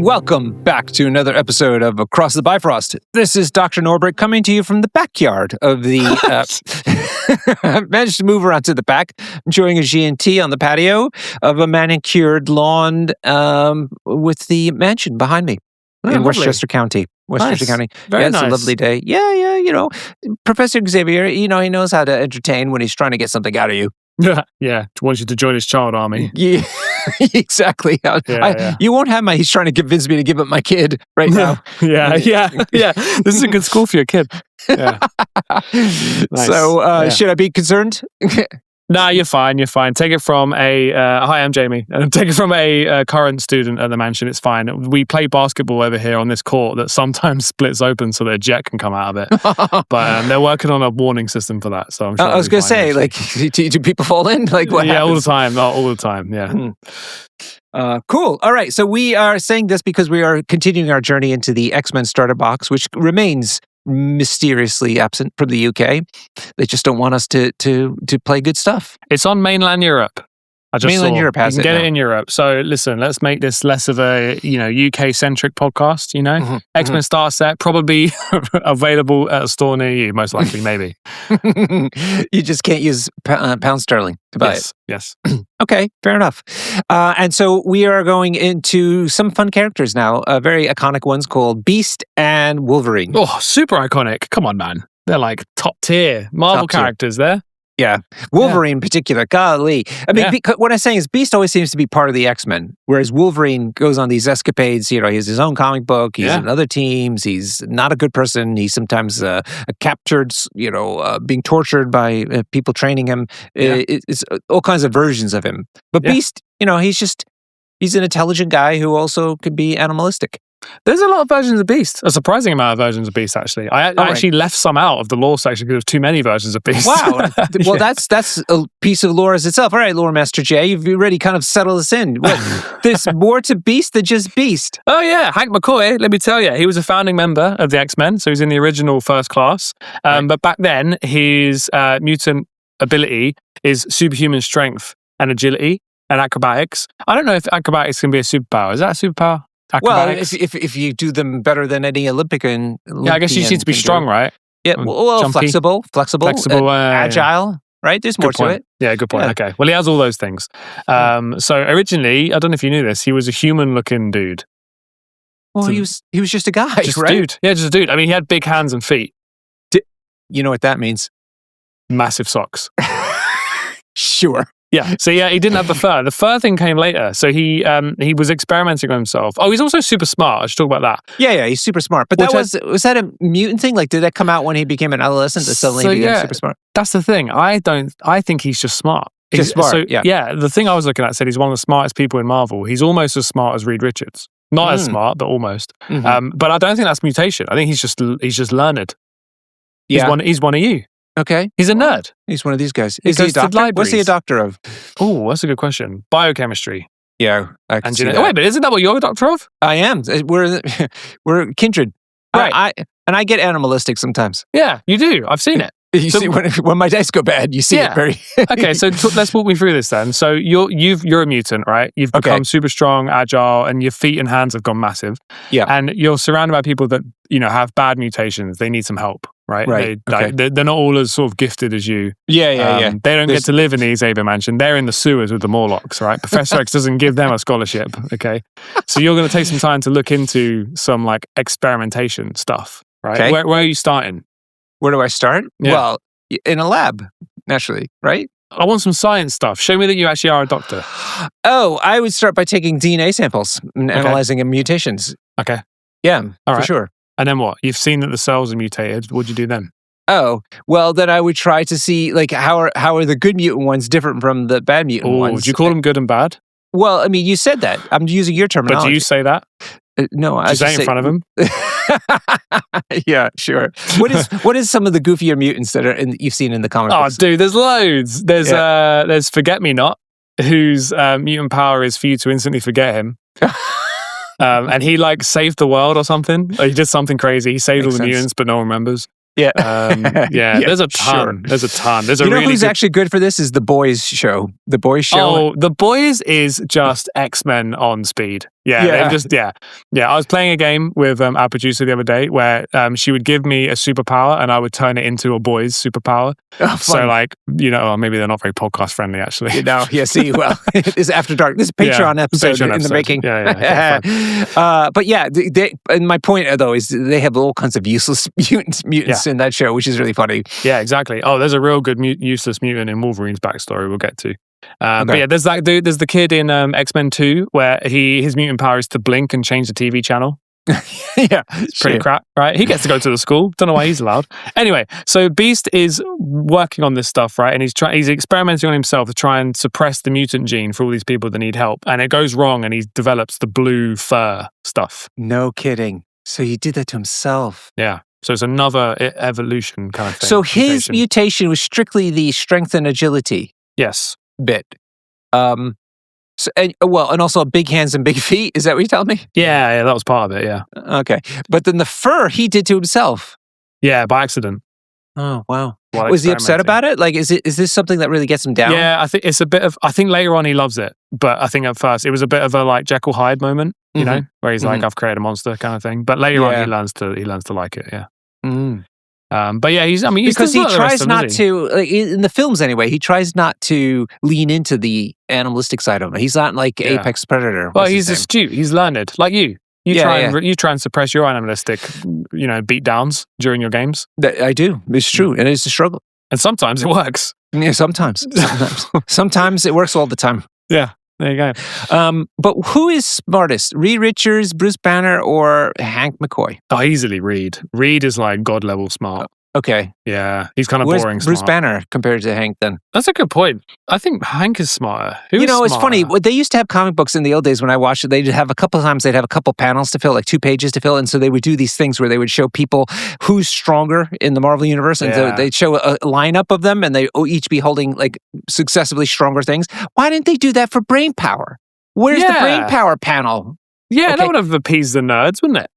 Welcome back to another episode of Across the Bifrost. This is Dr. Norbert coming to you from the backyard of the... I've managed to move around to the back, enjoying a G&T on the patio of a manicured lawn with the mansion behind me in Westchester County. County. Very nice. It's a lovely day. Yeah, Professor Xavier, he knows how to entertain when he's trying to get something out of you. Yeah, wants you to join his child army. Yeah, exactly. You won't have he's trying to convince me to give up my kid right now. Yeah. This is a good school for your kid. Yeah. Nice. So, should I be concerned? Nah, you're fine. Take it from hi, I'm Jamie. Take it from a current student at the mansion. It's fine. We play basketball over here on this court that sometimes splits open so that a jet can come out of it. But they're working on a warning system for that. So I'm sure I was going to say, do people fall in? What happens? All the time. All the time, yeah. Cool. All right. So we are saying this because we are continuing our journey into the X-Men starter box, which remains mysteriously absent from the UK. They just don't want us to play good stuff. It's on mainland Europe. Europe has you can it get now. it in Europe. So listen, let's make this less of a UK centric podcast. X-Men Star Set probably available at a store near you, most likely, maybe. You just can't use pound sterling to buy it. Yes. Okay, fair enough. And so we are going into some fun characters now. Very iconic ones called Beast and Wolverine. Oh, super iconic! Come on, man. They're like top tier Marvel characters there. Yeah. Wolverine in particular, golly. I mean, what I'm saying is Beast always seems to be part of the X-Men, whereas Wolverine goes on these escapades. He has his own comic book. He's in other teams. He's not a good person. He's sometimes captured, being tortured by people training him. It's all kinds of versions of him. But Beast, he's an intelligent guy who also could be animalistic. There's a lot of versions of Beast. A surprising amount of versions of Beast, actually. I actually left some out of the lore section because there's too many versions of Beast. Wow. Well, that's a piece of lore as itself. All right, Lore Master Jay, you've already kind of settled us in. There's more to Beast than just Beast. Oh, yeah. Hank McCoy, let me tell you, he was a founding member of the X-Men, so he was in the original First Class. But back then, his mutant ability is superhuman strength and agility and acrobatics. I don't know if acrobatics can be a superpower. Is that a superpower? Acrobatics? Well, if you do them better than any Olympian, I guess you need to be strong, right? Yeah, well, flexible, agile, right? There's more to it. Yeah, good point. Yeah. Okay, well, he has all those things. So originally, I don't know if you knew this, he was a human-looking dude. Well, he was just a guy, right? A dude. Yeah, just a dude. I mean, he had big hands and feet. You know what that means? Massive socks. Sure. Yeah, so he didn't have the fur. The fur thing came later. So he was experimenting on himself. Oh, he's also super smart. I should talk about that. Yeah, he's super smart. But was that a mutant thing? Like, did that come out when he became an adolescent that suddenly he became super smart? That's the thing. I think he's just smart. Just smart, so, yeah, the thing I was looking at said he's one of the smartest people in Marvel. He's almost as smart as Reed Richards. Not as smart, but almost. Mm-hmm. But I don't think that's mutation. I think he's just learned. Yeah. He's one of you. Okay. He's a nerd. He's one of these guys. Is he a doctor? What's he a doctor of? Oh, that's a good question. Biochemistry. Yeah. Wait, but isn't that what you're a doctor of? I am. We're kindred. Right. I get animalistic sometimes. Yeah, you do. I've seen it. You see, when my dice go bad, you see it very... Okay, so let's walk me through this then. So you're a mutant, right? You've become super strong, agile, and your feet and hands have gone massive. Yeah. And you're surrounded by people that, have bad mutations. They need some help, right? Right. They're not all as sort of gifted as you. Yeah. They don't get to live in the Xavier mansion. They're in the sewers with the Morlocks, right? Professor X doesn't give them a scholarship, okay? So you're going to take some time to look into some experimentation stuff, right? Okay. Where are you starting? Where do I start? Yeah. Well, in a lab, naturally, right? I want some science stuff. Show me that you actually are a doctor. Oh, I would start by taking DNA samples and analyzing mutations. Okay. Yeah, for sure. And then what? You've seen that the cells are mutated. What'd you do then? Oh, well, then I would try to see, how are the good mutant ones different from the bad mutant ones? Would you call them good and bad? Well, I mean, you said that. I'm using your terminology. But do you say that? No, I just say it in front of him. Yeah, sure. What is some of the goofier mutants that you've seen in the comic books? Oh, dude, there's loads. There's Forget Me Not, whose mutant power is for you to instantly forget him. And he saved the world or something. Or he did something crazy. He saved all the mutants, but no one remembers. Yeah. There's a ton. Sure. There's a ton. There's a really who's actually good for this is The Boys show. The Boys show. Oh, The Boys is just X-Men on speed. Yeah. I was playing a game with our producer the other day where she would give me a superpower and I would turn it into a boy's superpower. Oh, so maybe they're not very podcast friendly actually. See, well, it's After Dark. This is a Patreon episode in the making. But yeah, and my point though is they have all kinds of useless mutants in that show, which is really funny. Yeah, exactly. Oh, there's a real good useless mutant in Wolverine's backstory we'll get to. But yeah, there's that dude. There's the kid in X-Men 2 where his mutant power is to blink and change the TV channel. It's pretty crap, right? He gets to go to the school. Don't know why he's allowed. Anyway, so Beast is working on this stuff, right? And he's experimenting on himself to try and suppress the mutant gene for all these people that need help. And it goes wrong, and he develops the blue fur stuff. No kidding. So he did that to himself. Yeah. So it's another evolution kind of thing. So his mutation was strictly the strength and agility. Yes. Bit. And also big hands and big feet. Is that what you're telling me? Yeah, that was part of it. Yeah. Okay, but then the fur he did to himself. Yeah, by accident. Oh wow! Was he upset about it? Like, is this something that really gets him down? Yeah, I think it's a bit of. I think later on he loves it, but I think at first it was a bit of a like Jekyll Hyde moment, you know, where he's like, "I've created a monster" kind of thing. But later on he learns to like it. Yeah. Mm. But yeah, he's because he tries not to, like, in the films anyway, he tries not to lean into the animalistic side of him. He's not like apex predator. Well, he's astute. He's learned, like you. You try and suppress your animalistic, beat downs during your games. I do. It's true, and it's a struggle. And sometimes it works. Yeah, sometimes. Sometimes it works all the time. Yeah. There you go. But who is smartest? Reed Richards, Bruce Banner, or Hank McCoy? Oh, easily Reed. Reed is like God level smart. Okay. Yeah, he's kind of Where's boring Bruce smart. Banner compared to Hank then? That's a good point. I think Hank is smarter. It's funny. They used to have comic books in the old days when I watched it. They'd have a couple panels to fill, like 2 pages to fill. And so they would do these things where they would show people who's stronger in the Marvel Universe. And so they'd show a lineup of them and they each be holding like successively stronger things. Why didn't they do that for brain power? Where's the brain power panel? Yeah, that would have appeased the nerds, wouldn't it?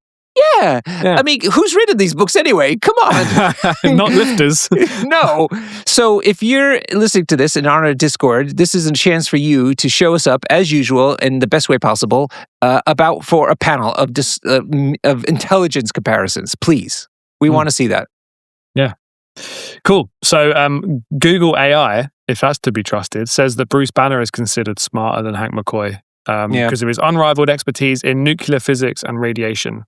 Yeah. I mean, who's written these books anyway? Come on. Not lifters. No. So if you're listening to this and on our Discord, this is a chance for you to show us up, as usual, in the best way possible, for a panel of intelligence comparisons. Please. We want to see that. Yeah. Cool. So Google AI, if that's to be trusted, says that Bruce Banner is considered smarter than Hank McCoy because of his unrivaled expertise in nuclear physics and radiation.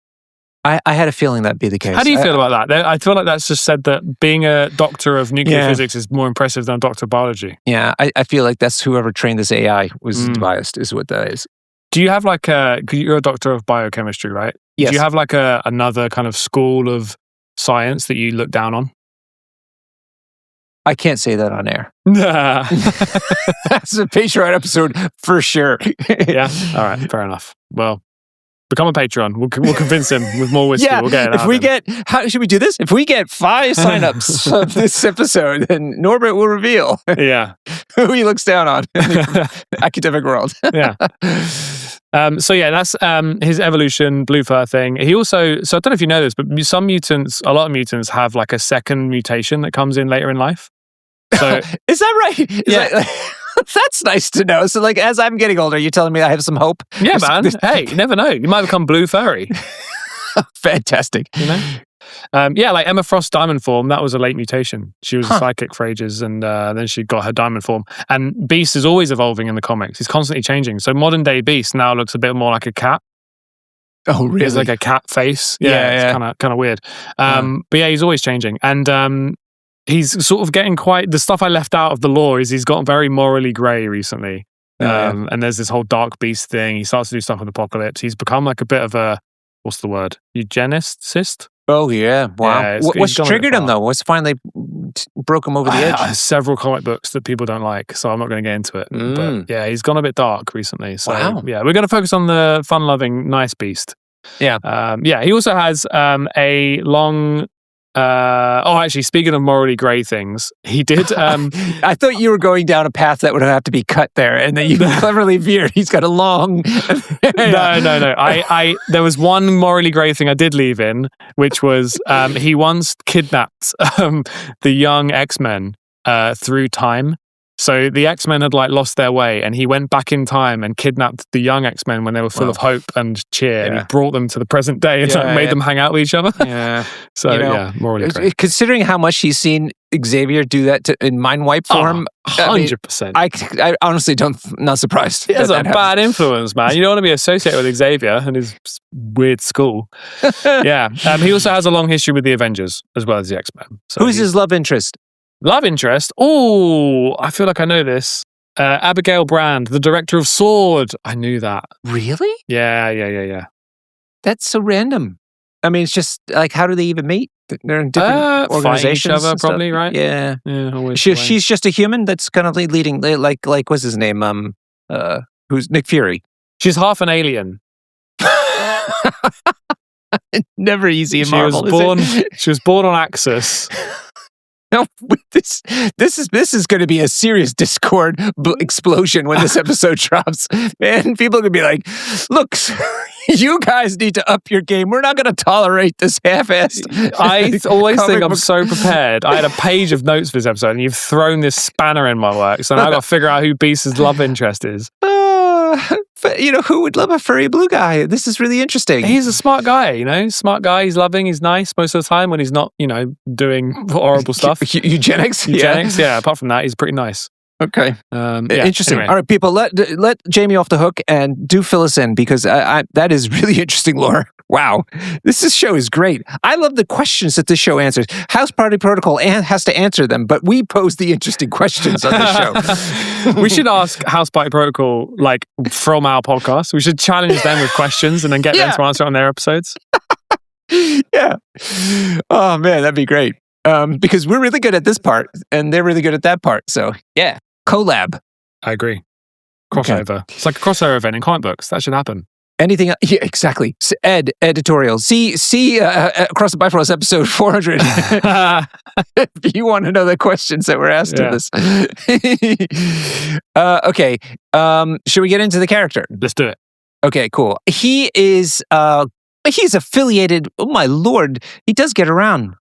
I had a feeling that'd be the case. How do you feel about that? I feel like that's just said that being a doctor of nuclear physics is more impressive than a doctor of biology. Yeah, I feel like that's whoever trained this AI was biased, is what that is. Do you have like you're a doctor of biochemistry, right? Yes. Do you have like another kind of school of science that you look down on? I can't say that on air. That's a Patreon episode for sure. Yeah. All right. Fair enough. Well, become a Patreon. We'll convince him with more whiskey. Yeah, we'll get it out. How should we do this? If we get 5 signups of this episode, then Norbert will reveal who he looks down on in the academic world. Yeah. So yeah, that's his evolution blue fur thing. He also, so I don't know if you know this, but a lot of mutants have like a second mutation that comes in later in life. So is that right? That's nice to know. So like, as I'm getting older, you're telling me I have some hope? Yeah, man. Hey, you never know. You might become blue furry. Fantastic. You know? Like Emma Frost's diamond form, that was a late mutation. She was a psychic for ages, and then she got her diamond form. And Beast is always evolving in the comics. He's constantly changing. So modern day Beast now looks a bit more like a cat. Oh, really? He has like a cat face. Yeah. It's kind of weird. But yeah, he's always changing. And he's sort of getting the stuff I left out of the lore is he's gotten very morally grey recently. And there's this whole dark beast thing. He starts to do stuff with Apocalypse. He's become like a bit of a, what's the word? Eugenicist? Oh, yeah. Wow. Yeah, what's triggered him, though? What's finally broke him over the edge? Several comic books that people don't like, so I'm not going to get into it. But yeah, he's gone a bit dark recently. So yeah, we're going to focus on the fun-loving, nice beast. Yeah. He also has a long... actually, speaking of morally grey things, he did... I thought you were going down a path that would have to be cut there, and then you cleverly veered. He's got a long... No. There was one morally grey thing I did leave in, which was he once kidnapped the young X-Men through time. So the X-Men had lost their way, and he went back in time and kidnapped the young X-Men when they were full of hope and cheer, and he brought them to the present day and made them hang out with each other. Yeah. So morally great. Considering how much he's seen Xavier do that in mind wipe form, 100%. I honestly not surprised. He has a bad influence, man. You don't want to be associated with Xavier and his weird school. Yeah. He also has a long history with the Avengers as well as the X-Men. So who's his love interest? Love interest? Oh, I feel like I know this. Abigail Brand, the director of Sword. I knew that. Really? Yeah. That's so random. I mean, it's just how do they even meet? They're in different organizations. Each other, probably, right? Yeah. Always she's just a human that's kind of leading, like what's his name? Who's Nick Fury? She's half an alien. Never easy in Marvel. She was born on Axis. No, this is going to be a serious Discord explosion when this episode drops. Man, people are going to be like, look, you guys need to up your game. We're not going to tolerate this half-assed. I always think I'm so prepared. I had a page of notes for this episode, and you've thrown this spanner in my work. So now I've got to figure out who Beast's love interest is. But, who would love a furry blue guy? This is really interesting. He's a smart guy, Smart guy. He's loving. He's nice most of the time when he's not, doing horrible stuff. Eugenics? Yeah. Apart from that, he's pretty nice. Okay. Interesting. Anyway. All right, people, let Jamie off the hook and do fill us in because that is really interesting lore. Wow. This show is great. I love the questions that this show answers. House Party Protocol has to answer them, but we pose the interesting questions on this show. We should ask House Party Protocol, from our podcast. We should challenge them with questions and then get them to answer on their episodes. Yeah. Oh, man, that'd be great. Because we're really good at this part and they're really good at that part. So, yeah. Collab. I agree. Crossover. Okay. It's like a crossover event in comic books. That should happen. Anything? Yeah, exactly. Editorial. See Across the Bifrost episode 400 if you want to know the questions that were asked in this. Okay. Should we get into the character? Let's do it. Okay, cool. He is he's affiliated. Oh my lord, he does get around.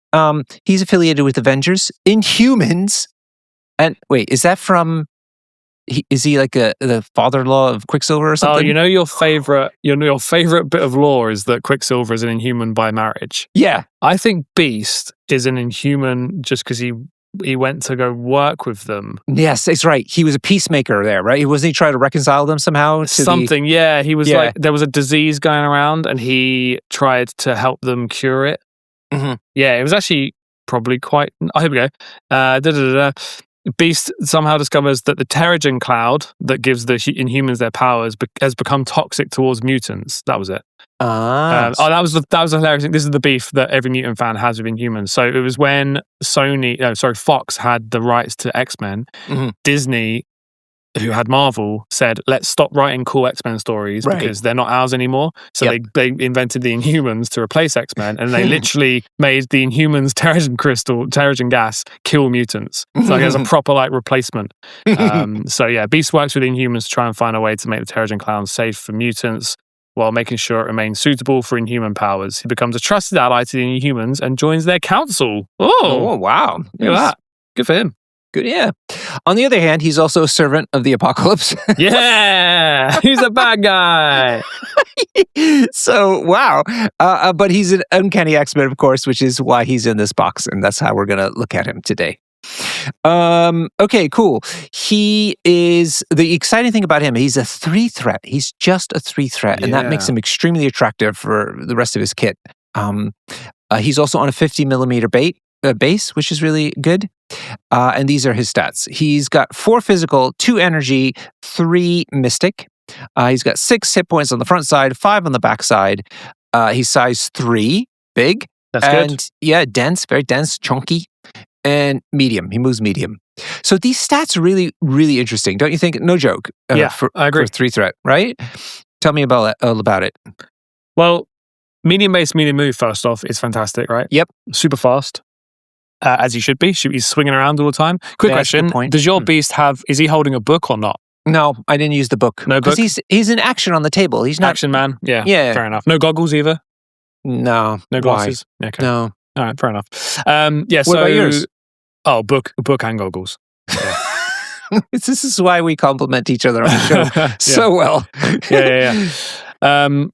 He's affiliated with Avengers, Inhumans, and wait, is that from? Is he like the father-in-law of Quicksilver or something? Oh, your favorite bit of lore is that Quicksilver is an Inhuman by marriage. Yeah, I think Beast is an Inhuman just because he went to go work with them. Yes, it's right. He was a peacemaker there, right? Wasn't he trying to reconcile them somehow? Yeah. He was there was a disease going around, and he tried to help them cure it. Mm-hmm. Yeah, it was actually probably quite. Oh, here we go. Beast somehow discovers that the Terrigen cloud that gives the Inhumans their powers has become toxic towards mutants. That was it. That was a hilarious thing. This is the beef that every mutant fan has with Inhumans. So it was when Fox had the rights to X-Men. Mm-hmm. Disney, who had Marvel, said, let's stop writing cool X-Men stories because they're not ours anymore. So they invented the Inhumans to replace X-Men, and they literally made the Inhumans Terrigen gas kill mutants. So as a proper replacement. Beast works with Inhumans to try and find a way to make the Terrigen cloud safe for mutants while making sure it remains suitable for Inhuman powers. He becomes a trusted ally to the Inhumans and joins their council. Oh wow. Look at that. Good for him. Good, yeah. On the other hand, he's also a servant of the apocalypse. Yeah, he's a bad guy. So, wow. But he's an uncanny X-Men, of course, which is why he's in this box, and that's how we're going to look at him today. Okay, cool. He is, the exciting thing about him, he's a 3 threat. He's just a 3 threat, and that makes him extremely attractive for the rest of his kit. He's also on a 50 millimeter base, which is really good. And these are his stats. He's got 4 physical, 2 energy, 3 mystic. He's got 6 hit points on the front side, 5 on the back side. He's size 3, big. That's good. Yeah, dense, very dense, chunky, and medium. He moves medium. So these stats are really, really interesting, don't you think? No joke. I agree. For 3 threat, right? Tell me all about it. Well, medium base, medium move, first off, is fantastic, right? Yep. Super fast. As he should be. He's swinging around all the time. Quick question. Does your beast is he holding a book or not? No, I didn't use the book. No book? Because he's in action on the table. He's not... Action man? Yeah. Fair enough. No goggles either? No. No glasses? Why? Okay. No. All right, fair enough. What about yours? Oh, book and goggles. Yeah. This is why we compliment each other on the show so well. And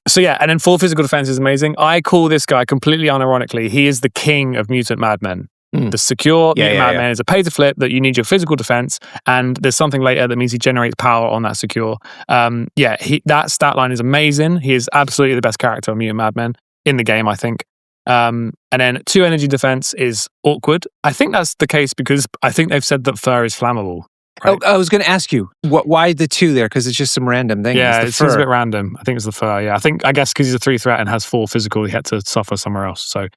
then 4 physical defense is amazing. I call this guy, completely unironically, he is the king of mutant madmen. The secure mutant madman is a pay to flip that you need your physical defense, and there's something later that means he generates power on that secure. That stat line is amazing. He is absolutely the best character of mutant madmen in the game, I think. And then 2 energy defense is awkward. I think that's the case because I think they've said that fur is flammable. Right? Oh, I was going to ask you, why the 2 there? Because it's just some random thing. Yeah, it seems a bit random. I think it's the fur. Yeah, I guess because he's a 3 threat and has 4 physical, he had to suffer somewhere else. So,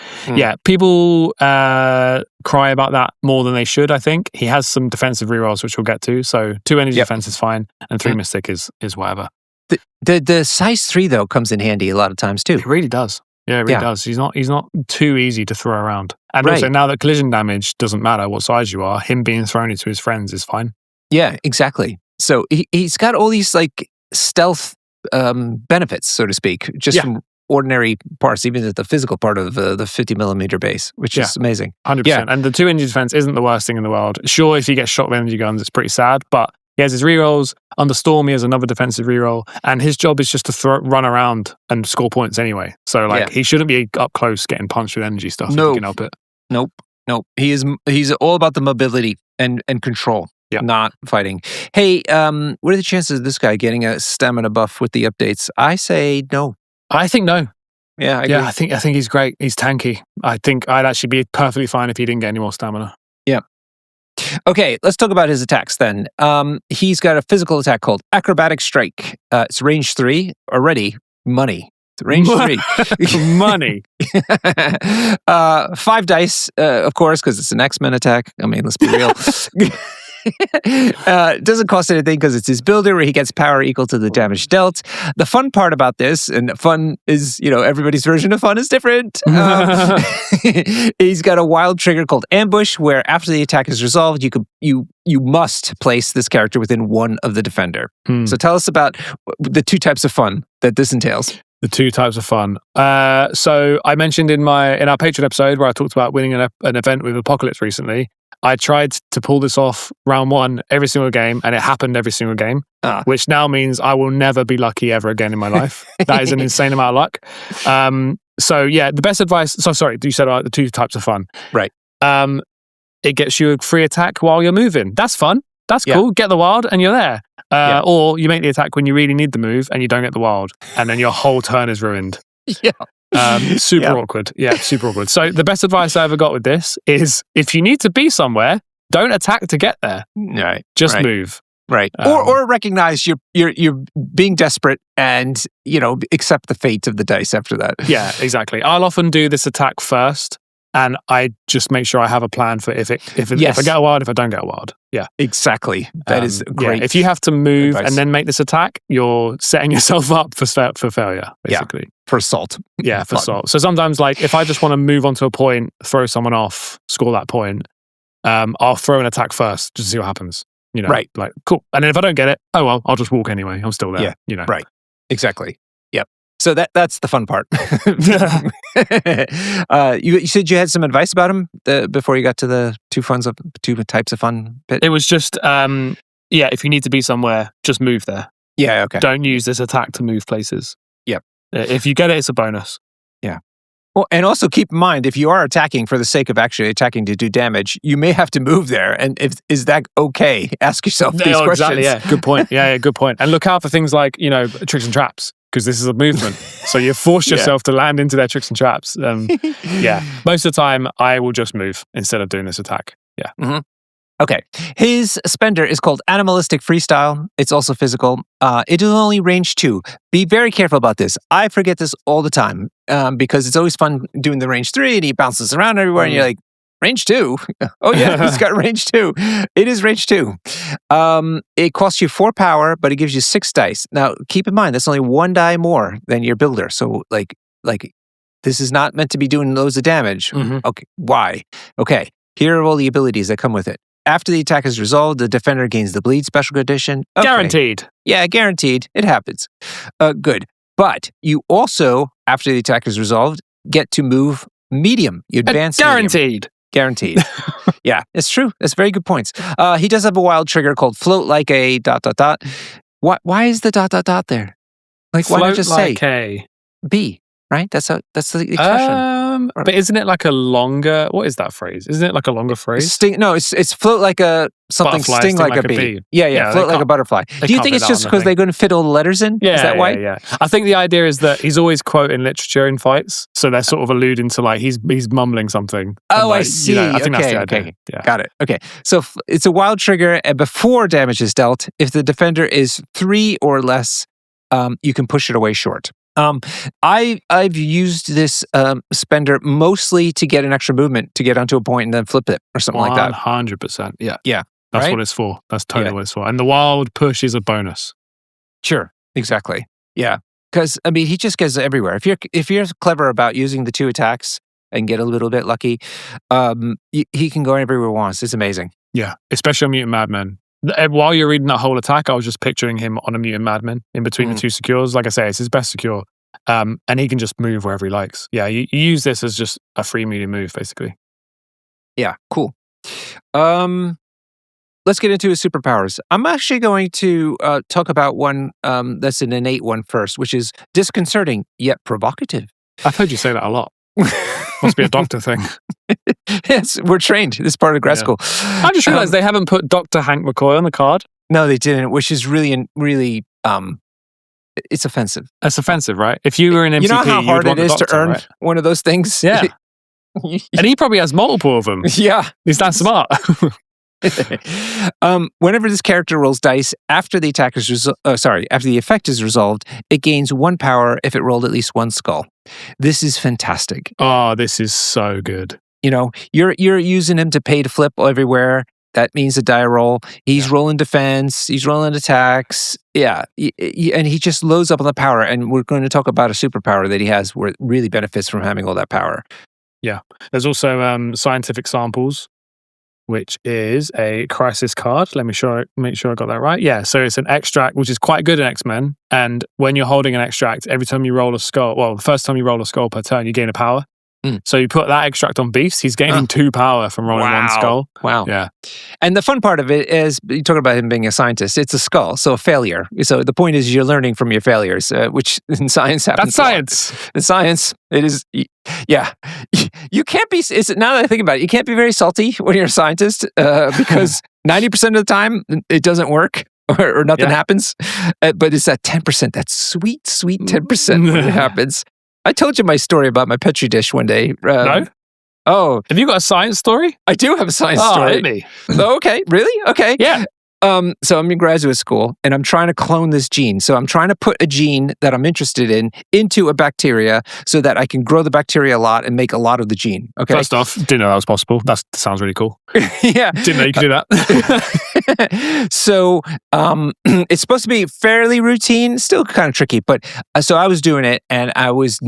people cry about that more than they should, I think. He has some defensive rerolls, which we'll get to. So 2 energy defense is fine, and 3 mystic is whatever. The size 3, though, comes in handy a lot of times, too. It really does. Yeah, it really does. He's not too easy to throw around. And also, now that collision damage doesn't matter what size you are, him being thrown into his friends is fine. Yeah, exactly. So he's got all these like stealth benefits, so to speak, just from ordinary parts, even at the physical part of the 50 millimeter base, which is amazing. 100%. Yeah. And the 2 energy defense isn't the worst thing in the world. Sure, if he gets shot with energy guns, it's pretty sad, but he has his rerolls. Under Storm, he has another defensive reroll, and his job is just to run around and score points anyway. So he shouldn't be up close getting punched with energy stuff if he can help it. Nope. He's all about the mobility and control. Not fighting. Hey, what are the chances of this guy getting a stamina buff with the updates? I say no. I think no. Yeah, I agree. I think he's great. He's tanky. I think I'd actually be perfectly fine if he didn't get any more stamina. Yeah. Okay, let's talk about his attacks then. He's got a physical attack called Acrobatic Strike. It's range 3 already. Money. Range 3. Money. 5 dice, of course, because it's an X-Men attack. I mean, let's be real. Doesn't cost anything because it's his builder where he gets power equal to the damage dealt. The fun part about this, and fun is, everybody's version of fun is different. He's got a wild trigger called Ambush, where after the attack is resolved, you must place this character within 1 of the defender. So tell us about the 2 types of fun that this entails. The 2 types of fun. So I mentioned in our Patreon episode where I talked about winning an event with Apocalypse recently. I tried to pull this off round 1 every single game, and it happened every single game, which now means I will never be lucky ever again in my life. That is an insane amount of luck. The best advice. So sorry, you said the 2 types of fun. Right. It gets you a free attack while you're moving. That's fun. That's cool. Get the wild and you're there. Or you make the attack when you really need the move and you don't get the wild, and then your whole turn is ruined. Super awkward. Yeah, super awkward. So the best advice I ever got with this is if you need to be somewhere, don't attack to get there. Right. Just move. Right. Or recognize you're being desperate and, accept the fate of the dice after that. Yeah, exactly. I'll often do this attack first, and I just make sure I have a plan for if I get a wild, if I don't get a wild. Yeah. Exactly. That is great. If you have to move advice. and then make this attack, you're setting yourself up for failure, basically. Yeah. For assault. Yeah, for assault. So sometimes, if I just want to move onto a point, throw someone off, score that point, I'll throw an attack first just to see what happens. Right. Cool. And then if I don't get it, oh well, I'll just walk anyway. I'm still there. Yeah. Right. Exactly. Yep. So that's the fun part. You said you had some advice about him before you got to the 2 types of fun bit? It was just, if you need to be somewhere, just move there. Yeah, okay. Don't use this attack to move places. Yep. If you get it, it's a bonus. Yeah. Well, and also keep in mind, if you are attacking for the sake of actually attacking to do damage, you may have to move there. And is that okay? Ask yourself these questions. Exactly, yeah. Good point. Yeah, good point. And look out for things like, tricks and traps, because this is a movement. So you force yourself to land into their tricks and traps. Most of the time, I will just move instead of doing this attack. Yeah. Mm-hmm. Okay. His spender is called Animalistic Freestyle. It's also physical. It is only range 2. Be very careful about this. I forget this all the time because it's always fun doing the range 3 and he bounces around everywhere and you're like, range 2? Oh yeah, he's got range 2. It is range 2. It costs you 4 power, but it gives you 6 dice. Now, keep in mind, that's only 1 die more than your builder. So like this is not meant to be doing loads of damage. Mm-hmm. Okay, why? Okay, here are all the abilities that come with it. After the attack is resolved, the defender gains the bleed special condition. Okay. Guaranteed. Yeah, guaranteed. It happens. Good. But you also, after the attack is resolved, get to move medium. You advance guaranteed. Medium. Guaranteed. Yeah, it's true. That's very good points. He does have a wild trigger called float like a ... Why is the ... there? Like, why not just like say B? Right? That's the expression. But isn't it like a longer? What is that phrase? Isn't it like a longer phrase? Sting? No, it's float like a something. Butterfly, sting like a bee. Yeah. Float like a butterfly. Do you think it's just because they're going to fit all the letters in? Yeah, is that why? Yeah. I think the idea is that he's always quoting literature in fights, so they're sort of alluding to like he's mumbling something. Oh, like, I see. I think that's the idea. Okay. Yeah. Got it. Okay, so it's a wild trigger, and before damage is dealt, if the defender is 3 or less, you can push it away short. I've used this spender mostly to get an extra movement to get onto a point and then flip it or something like that. 100%. Yeah. Yeah. That's what it's for. That's totally what it's for. And the wild push is a bonus. Sure. Exactly. Yeah. Because I mean, he just gets everywhere. If you're clever about using the 2 attacks and get a little bit lucky, he can go everywhere he wants. It's amazing. Yeah. Especially on Mutant Madmen. While you're reading that whole attack, I was just picturing him on a Mutant Madman in between the 2 secures. Like I say, it's his best secure. And he can just move wherever he likes. Yeah, you use this as just a free medium move, basically. Yeah, cool. Let's get into his superpowers. I'm actually going to talk about one that's an innate one first, which is disconcerting yet provocative. I've heard you say that a lot. Must be a doctor thing. Yes, we're trained. This is part of grad school. I just realized they haven't put Dr. Hank McCoy on the card. No, they didn't, which is really, it's offensive. That's offensive, right? If you were an MCP, you know how hard it is doctor, to earn right? one of those things? Yeah. And he probably has multiple of them. Yeah. He's that smart. Whenever this character rolls dice, after the effect is resolved, it gains 1 power if it rolled at least 1 skull. This is fantastic. Oh, this is so good. You know, you're using him to pay to flip everywhere. That means a die roll. He's rolling defense. He's rolling attacks. Yeah, and he just loads up on the power. And we're going to talk about a superpower that he has where it really benefits from having all that power. Yeah. There's also scientific samples, which is a crisis card. Let me make sure I got that right. Yeah, so it's an extract, which is quite good in X-Men. And when you're holding an extract, every time you roll a skull, the first time you roll a skull per turn, you gain a power. So you put that extract on Beast, he's gaining 2 power from rolling 1 skull. Wow. Yeah. And the fun part of it is, you talk about him being a scientist, it's a skull, so a failure. So the point is you're learning from your failures, which in science happens. That's science. In science, it is, yeah. You can't be, now that I think about it, you can't be very salty when you're a scientist because 90% of the time it doesn't work. Or nothing happens. But it's that 10%, that sweet 10% when it happens. I told you my story about my Petri dish one day. No? Oh. Have you got a science story? I do have a science story. Hit me. Oh, okay. Really? Okay. Yeah. So I'm in graduate school and I'm trying to clone this gene. So I'm trying to put a gene that I'm interested in into a bacteria so that I can grow the bacteria a lot and make a lot of the gene. Okay. First off, didn't know that was possible. That sounds really cool. Yeah. Didn't know you could do that. So it's supposed to be fairly routine, still kind of tricky, but so I was doing it and it was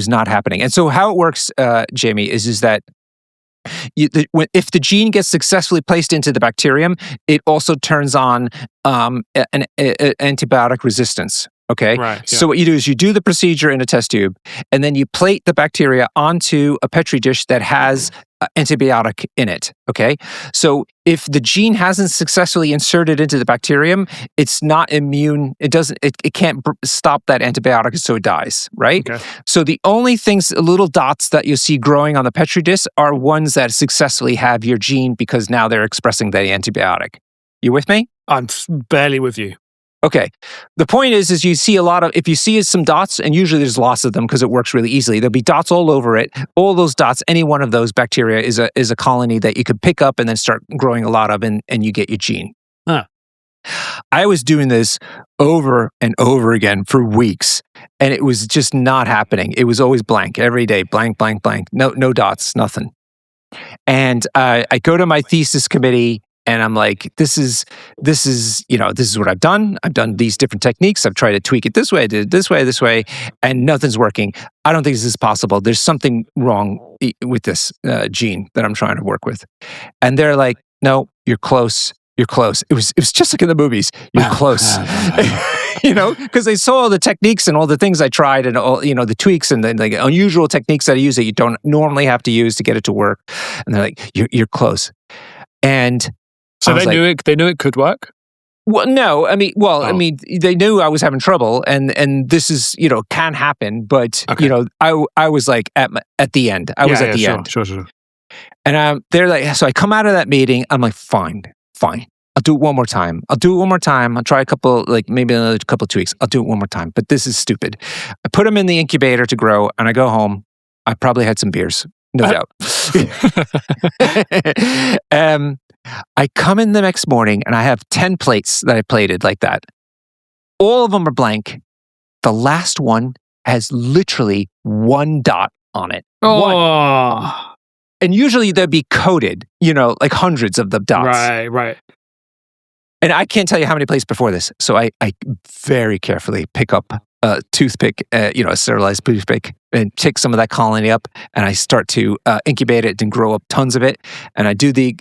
not happening. And so how it works, Jamie, is that if the gene gets successfully placed into the bacterium, it also turns on an antibiotic resistance. Okay. Right, yeah. So what you do is you do the procedure in a test tube, and then you plate the bacteria onto a Petri dish that has antibiotic in it. Okay. So if the gene hasn't successfully inserted into the bacterium, it's not immune. It can't stop that antibiotic, so it dies. Right. Okay. So the only little dots that you see growing on the Petri dish are ones that successfully have your gene because now they're expressing the antibiotic. You with me? I'm barely with you. Okay. The point is if you see some dots, and usually there's lots of them because it works really easily, there'll be dots all over it. All those dots, any one of those bacteria is a colony that you could pick up and then start growing a lot of, and you get your gene. Huh. I was doing this over and over again for weeks, and it was just not happening. It was always blank every day, blank, blank, blank. No dots, nothing. And I go to my thesis committee. And I'm like, this is what I've done. I've done these different techniques. I've tried to tweak it this way, I did it this way, and nothing's working. I don't think this is possible. There's something wrong with this gene that I'm trying to work with. And they're like, no, you're close. You're close. It was just like in the movies. You're close. because they saw all the techniques and all the things I tried and all, the tweaks and the unusual techniques that I use that you don't normally have to use to get it to work. And they're like, "You're close." And so they knew it could work. Well, no, I mean, they knew I was having trouble, and this is, can happen, but I was like at the end. I was at the end. Sure. And they're like, so I come out of that meeting. I'm like, fine. I'll do it one more time. I'll try maybe another couple tweaks. I'll do it one more time. But this is stupid. I put them in the incubator to grow, and I go home. I probably had some beers, no doubt. I come in the next morning, and I have 10 plates that I plated like that. All of them are blank. The last one has literally one dot on it. Oh. One. And usually they'll be coded, like hundreds of the dots. Right. And I can't tell you how many places before this. So I very carefully pick up a toothpick, a sterilized toothpick, and take some of that colony up, and I start to incubate it and grow up tons of it. And I do the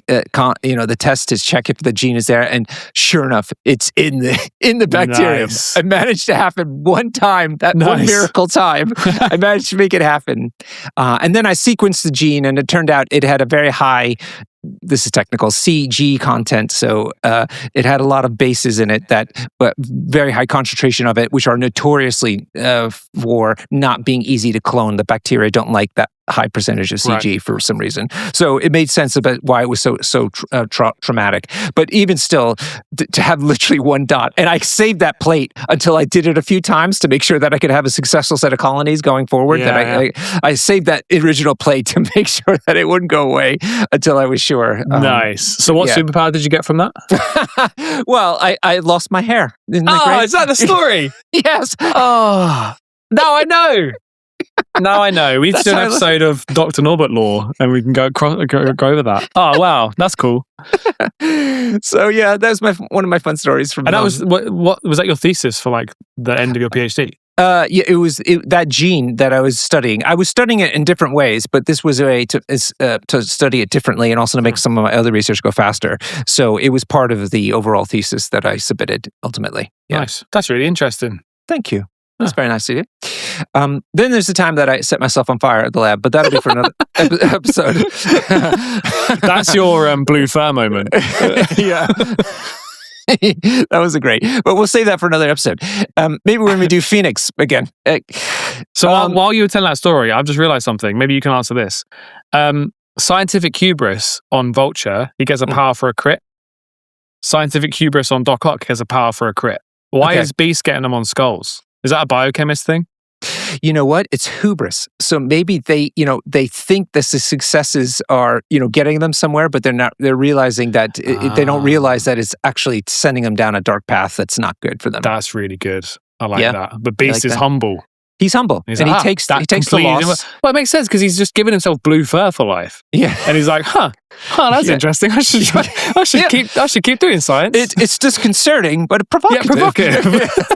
test to check if the gene is there, and sure enough, it's in the bacterium. Nice. I managed to happen one time, one miracle time. I managed to make it happen, and then I sequenced the gene, and it turned out it had a very high. This is technical CG content, so it had a lot of bases in it but very high concentration of it, which are notoriously for not being easy to clone. The bacteria don't like that high percentage of CG for some reason. So it made sense about why it was so traumatic. But even still, to have literally one dot, and I saved that plate until I did it a few times to make sure that I could have a successful set of colonies going forward. I saved that original plate to make sure that it wouldn't go away until I was sure. Nice. So what superpower did you get from that? Well, I lost my hair. Isn't that great? Is that the story? Yes. Oh, now I know. We need to do an episode of Dr. Norbert Law, and we can go over that. Oh, wow. That's cool. So, yeah, that was one of my fun stories from. And that was, what was that your thesis for, like, the end of your PhD? It was that gene that I was studying. I was studying it in different ways, but this was a way to study it differently and also to make some of my other research go faster. So it was part of the overall thesis that I submitted ultimately. Yeah. Nice. That's really interesting. Thank you. That's very nice of you. Then there's the time that I set myself on fire at the lab, but that'll be for another episode. That's your blue fur moment. Yeah. That was great. But we'll save that for another episode. Maybe when we do Phoenix again. So while you were telling that story, I've just realized something. Maybe you can answer this. Scientific hubris on Vulture, he gets a power for a crit. Scientific hubris on Doc Ock has a power for a crit. Why is Beast getting them on skulls? Is that a biochemist thing? You know what? It's hubris. So maybe they think the successes are, getting them somewhere, but they're not. They're realizing that they don't realize that it's actually sending them down a dark path that's not good for them. That's really good. I like that. But Beast is humble. He's humble, and he takes the loss. Well, it makes sense because he's just given himself blue fur for life. Yeah, and he's like, that's interesting. I should keep doing science. It's disconcerting, but provocative. Yeah, provocative.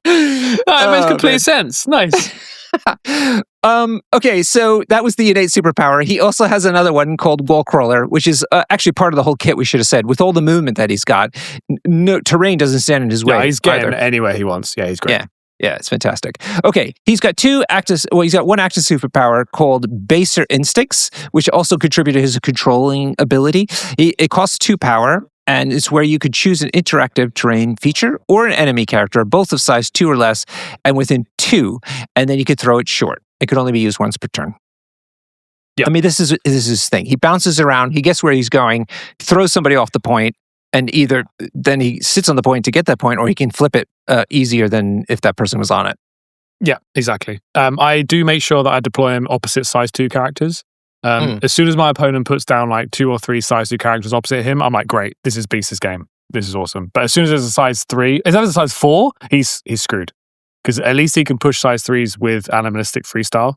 It makes complete sense. Nice. Okay, so that was the innate superpower. He also has another one called Wall Crawler, which is actually part of the whole kit, we should have said. With all the movement that he's got, no terrain doesn't stand in his way. Yeah, he's getting anywhere he wants. Yeah, he's great. Yeah, it's fantastic. Okay, he's got he's got one active superpower called Baser Instincts, which also contribute to his controlling ability. It costs 2 power. And it's where you could choose an interactive terrain feature or an enemy character, both of size 2 or less, and within 2, and then you could throw it short. It could only be used once per turn. Yeah. I mean, this is his thing. He bounces around, he gets where he's going, throws somebody off the point, and either then he sits on the point to get that point, or he can flip it easier than if that person was on it. Yeah, exactly. I do make sure that I deploy him opposite size 2 characters. As soon as my opponent puts down like 2 or 3 size 2 characters opposite him, I'm like, great, this is Beast's game. This is awesome. But as soon as there's a size 3, if there's a size 4, he's screwed. Because at least he can push size 3s with animalistic freestyle.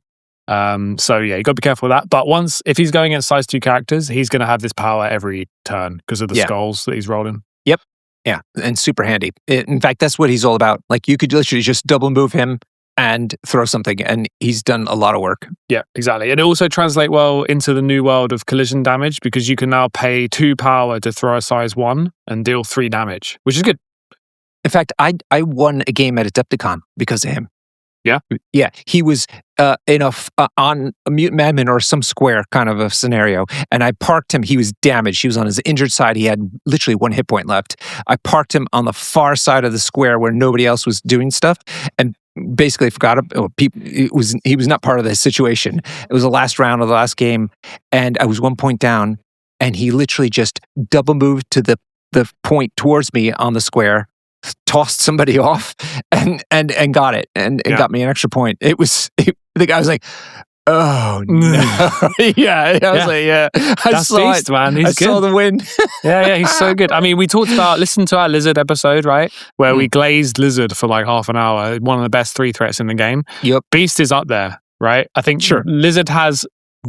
So yeah, you got to be careful with that. But if he's going against size 2 characters, he's going to have this power every turn because of the skulls that he's rolling. Yep. Yeah, and super handy. In fact, that's what he's all about. Like, you could literally just double move him and throw something. And he's done a lot of work. Yeah, exactly. And it also translates well into the new world of collision damage because you can now pay 2 power to throw a size 1 and deal 3 damage, which is good. In fact, I won a game at Adepticon because of him. Yeah? Yeah. He was on a Mutant Madman or some square kind of a scenario, and I parked him. He was damaged. He was on his injured side. He had literally 1 hit point left. I parked him on the far side of the square where nobody else was doing stuff, and basically forgot he was not part of the situation. It was the last round of the last game, and I was 1 point down, and he literally just double moved to the point towards me on the square, tossed somebody off and got it and got me an extra point. The guy was like, oh no. Yeah. I was like, yeah. I saw Beast, it, man. He's good. Saw the win. Yeah, he's so good. I mean, we talked about, listen to our Lizard episode, right? Where we glazed Lizard for like half an hour. One of the best 3 threats in the game. Yep. Beast is up there, right? I think Lizard has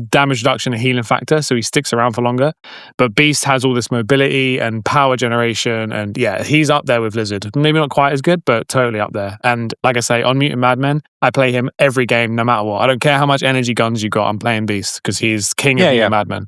damage reduction and healing factor, so he sticks around for longer. But Beast has all this mobility and power generation, and yeah, he's up there with Lizard. Maybe not quite as good, but totally up there. And like I say, on Mutant Madmen, I play him every game, no matter what. I don't care how much energy guns you got, I'm playing Beast because he's king of Mutant Madmen.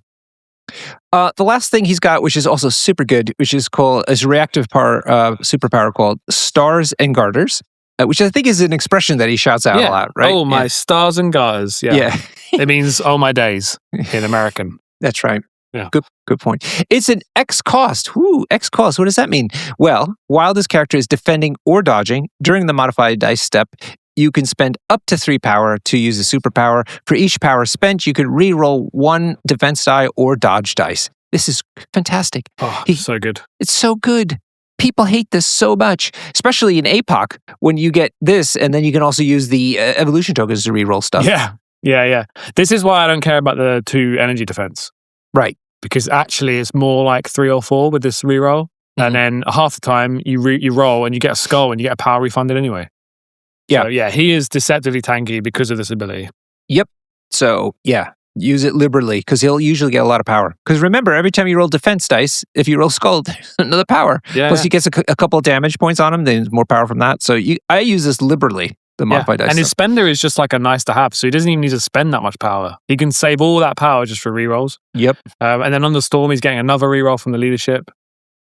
The last thing he's got, which is also super good, which is called a reactive power superpower called Stars and Garters. Which I think is an expression that he shouts out a lot, right? Oh, my stars and garters. Yeah. It means, oh, my days in American. That's right. Yeah. Good point. It's an X cost. X cost. What does that mean? Well, while this character is defending or dodging during the modified dice step, you can spend up to 3 power to use a superpower. For each power spent, you can re-roll 1 defense die or dodge dice. This is fantastic. Oh, so good. It's so good. People hate this so much, especially in APOC, when you get this, and then you can also use the evolution tokens to reroll stuff. Yeah. This is why I don't care about the 2 energy defense. Right. Because actually it's more like 3 or 4 with this reroll. Mm-hmm. And then half the time you roll and you get a skull and you get a power refunded anyway. Yeah. So, he is deceptively tanky because of this ability. Yep. So, use it liberally because he'll usually get a lot of power. Because remember, every time you roll defense dice, if you roll skull, there's another power. Yeah, Plus, he gets a couple of damage points on him, then more power from that. So I use this liberally, the modified dice. And his spender is just like a nice to have, so he doesn't even need to spend that much power. He can save all that power just for rerolls. Yep. And then on the Storm, he's getting another reroll from the leadership.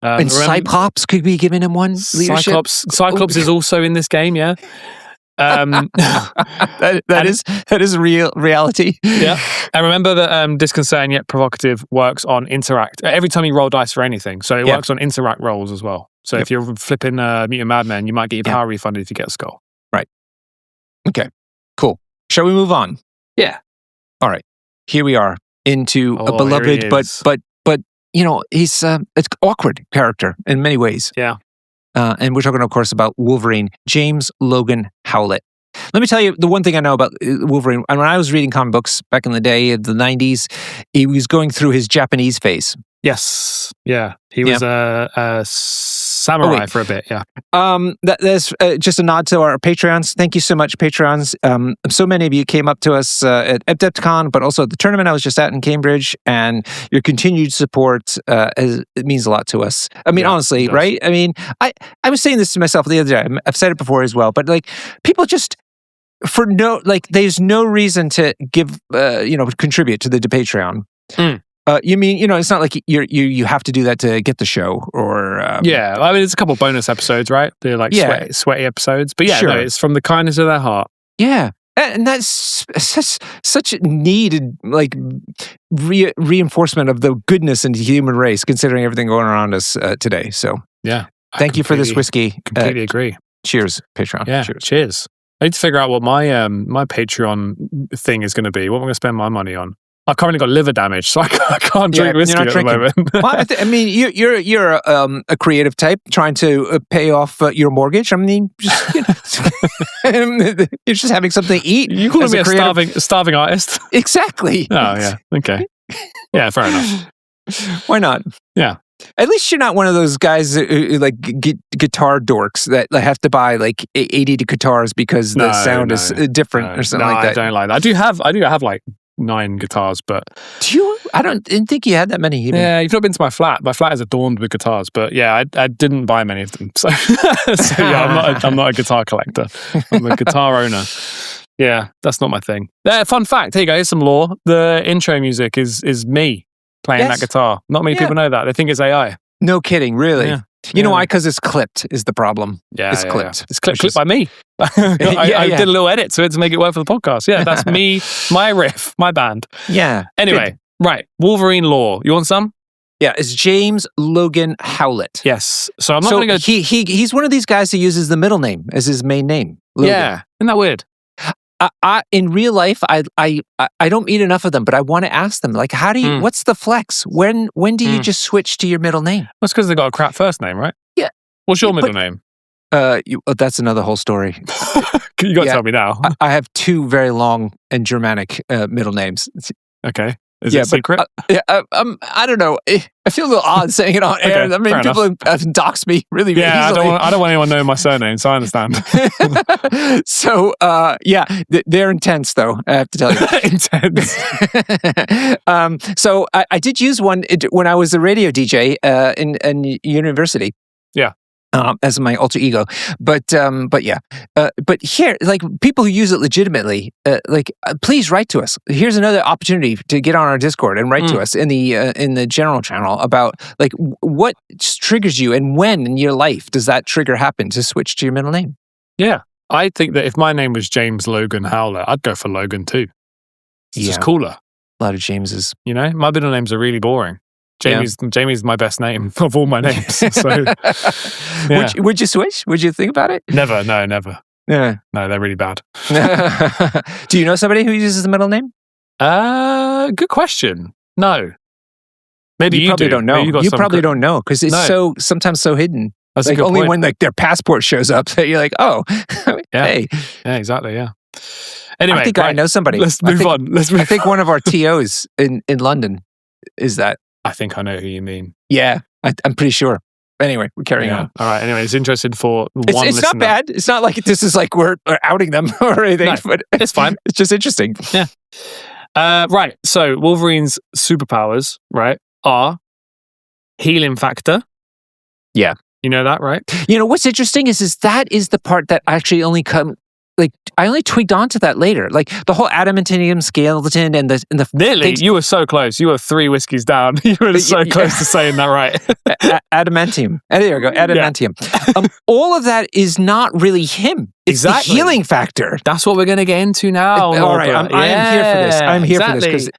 And Cyclops could be giving him 1 leadership. Cyclops is also in this game, yeah. That is real reality. Yeah. And remember that disconcerting yet provocative works on interact every time you roll dice for anything. So it works on interact rolls as well. So if you're flipping Mutant Madmen, you might get your power refunded if you get a skull. Right. Okay. Cool. Shall we move on? Yeah. All right. Here we are into a beloved, but he's an awkward character in many ways. Yeah. And we're talking, of course, about Wolverine, James Logan Howlett. Let me tell you the one thing I know about Wolverine. And when I was reading comic books back in the day, the 90s, he was going through his Japanese phase. Yes. Yeah. He was a samurai for a bit. Yeah. There's just a nod to our Patreons. Thank you so much, Patreons. So many of you came up to us at Adepticon, but also at the tournament I was just at in Cambridge, and your continued support it means a lot to us. I mean, honestly, right? I mean, I was saying this to myself the other day. I've said it before as well, but like people just there's no reason to give contribute to the Patreon. You mean, it's not like you have to do that to get the show or... I mean, it's a couple bonus episodes, right? They're like sweaty episodes. But it's from the kindness of their heart. Yeah. And that's such needed, reinforcement of the goodness in the human race, considering everything going around us today. So, thank you for this whiskey. Completely agree. Cheers, Patreon. Yeah, cheers. I need to figure out what my my Patreon thing is going to be. What am I going to spend my money on? I've currently got liver damage, so I can't drink whiskey at the moment. Well, I mean, you're a creative type trying to pay off your mortgage. I mean, you're just having something to eat. You calling me a starving artist? Exactly. Oh yeah. Okay. Yeah, fair enough. Why not? Yeah. At least you're not one of those guys who like guitar dorks that have to buy like 80 guitars because the sound is different or something like that. I don't like that. I do have like 9 guitars, but I didn't think you had that many even. Yeah, you've not been to my flat. My flat is adorned with guitars, but yeah, I didn't buy many of them. So, yeah, I'm not a guitar collector. I'm a guitar owner. Yeah, that's not my thing. Fun fact, here you go, here's some lore. The intro music is me playing that guitar. Not many people know that. They think it's AI. No kidding, really? Yeah. You know why? Because it's clipped is the problem. Yeah, it's clipped. Yeah. It's clipped by me. I did a little edit to it to make it work for the podcast. Yeah, that's me, my riff, my band. Yeah. Anyway, right. Wolverine lore. You want some? Yeah, it's James Logan Howlett. Yes. So I'm not going to go... He's one of these guys who uses the middle name as his main name. Logan. Yeah. Isn't that weird? In real life, I don't meet enough of them, but I want to ask them, like, how do you? What's the flex? When do you just switch to your middle name? That's because they got a crap first name, right? Yeah. What's your middle name? That's another whole story. You got to tell me now. I have 2 very long and Germanic middle names. Okay. Is it secret? I don't know. I feel a little odd saying it on air. Okay, I mean, people have doxed me really easily. I don't want anyone knowing my surname, so I understand. So, they're intense, though, I have to tell you. Intense. So I did use one when I was a radio DJ in university. Yeah. As my alter ego, but here, like people who use it legitimately, please write to us. Here's another opportunity to get on our Discord and write to us in the general channel about like what triggers you and when in your life does that trigger happen to switch to your middle name. Yeah, I think that if my name was James Logan Howlett, I'd go for Logan too. It's just cooler. A lot of Jameses. You know, my middle names are really boring. Jamie's my best name of all my names. So, yeah. Would you switch? Would you think about it? Never. No, never. Yeah. No, they're really bad. Do you know somebody who uses the middle name? Good question. No. Maybe you probably don't know. You probably don't know because it's sometimes so hidden. That's like only point. When like their passport shows up that you're like, oh, hey. Yeah, exactly. Yeah. Anyway, I think I know somebody. Let's move on. I think one of our TOs in London is that. I think I know who you mean. Yeah, I'm pretty sure. Anyway, we're carrying on. All right. Anyway, it's interesting for one listener. It's not bad. It's not like this is like we're outing them or anything. No, but it's fine. It's just interesting. Yeah. Right. So Wolverine's superpowers, right, are healing factor. Yeah. You know that, right? You know, what's interesting is that is the part that actually only I only tweaked onto that later. Like the whole adamantium, skeleton, and the nearly. things. You were so close. You were 3 whiskeys down. You were so close to saying that right. Adamantium. And there you go. Adamantium. Yeah. All of that is not really him. It's the healing factor. That's what we're going to get into now. All right, I am here for this. I'm here for this because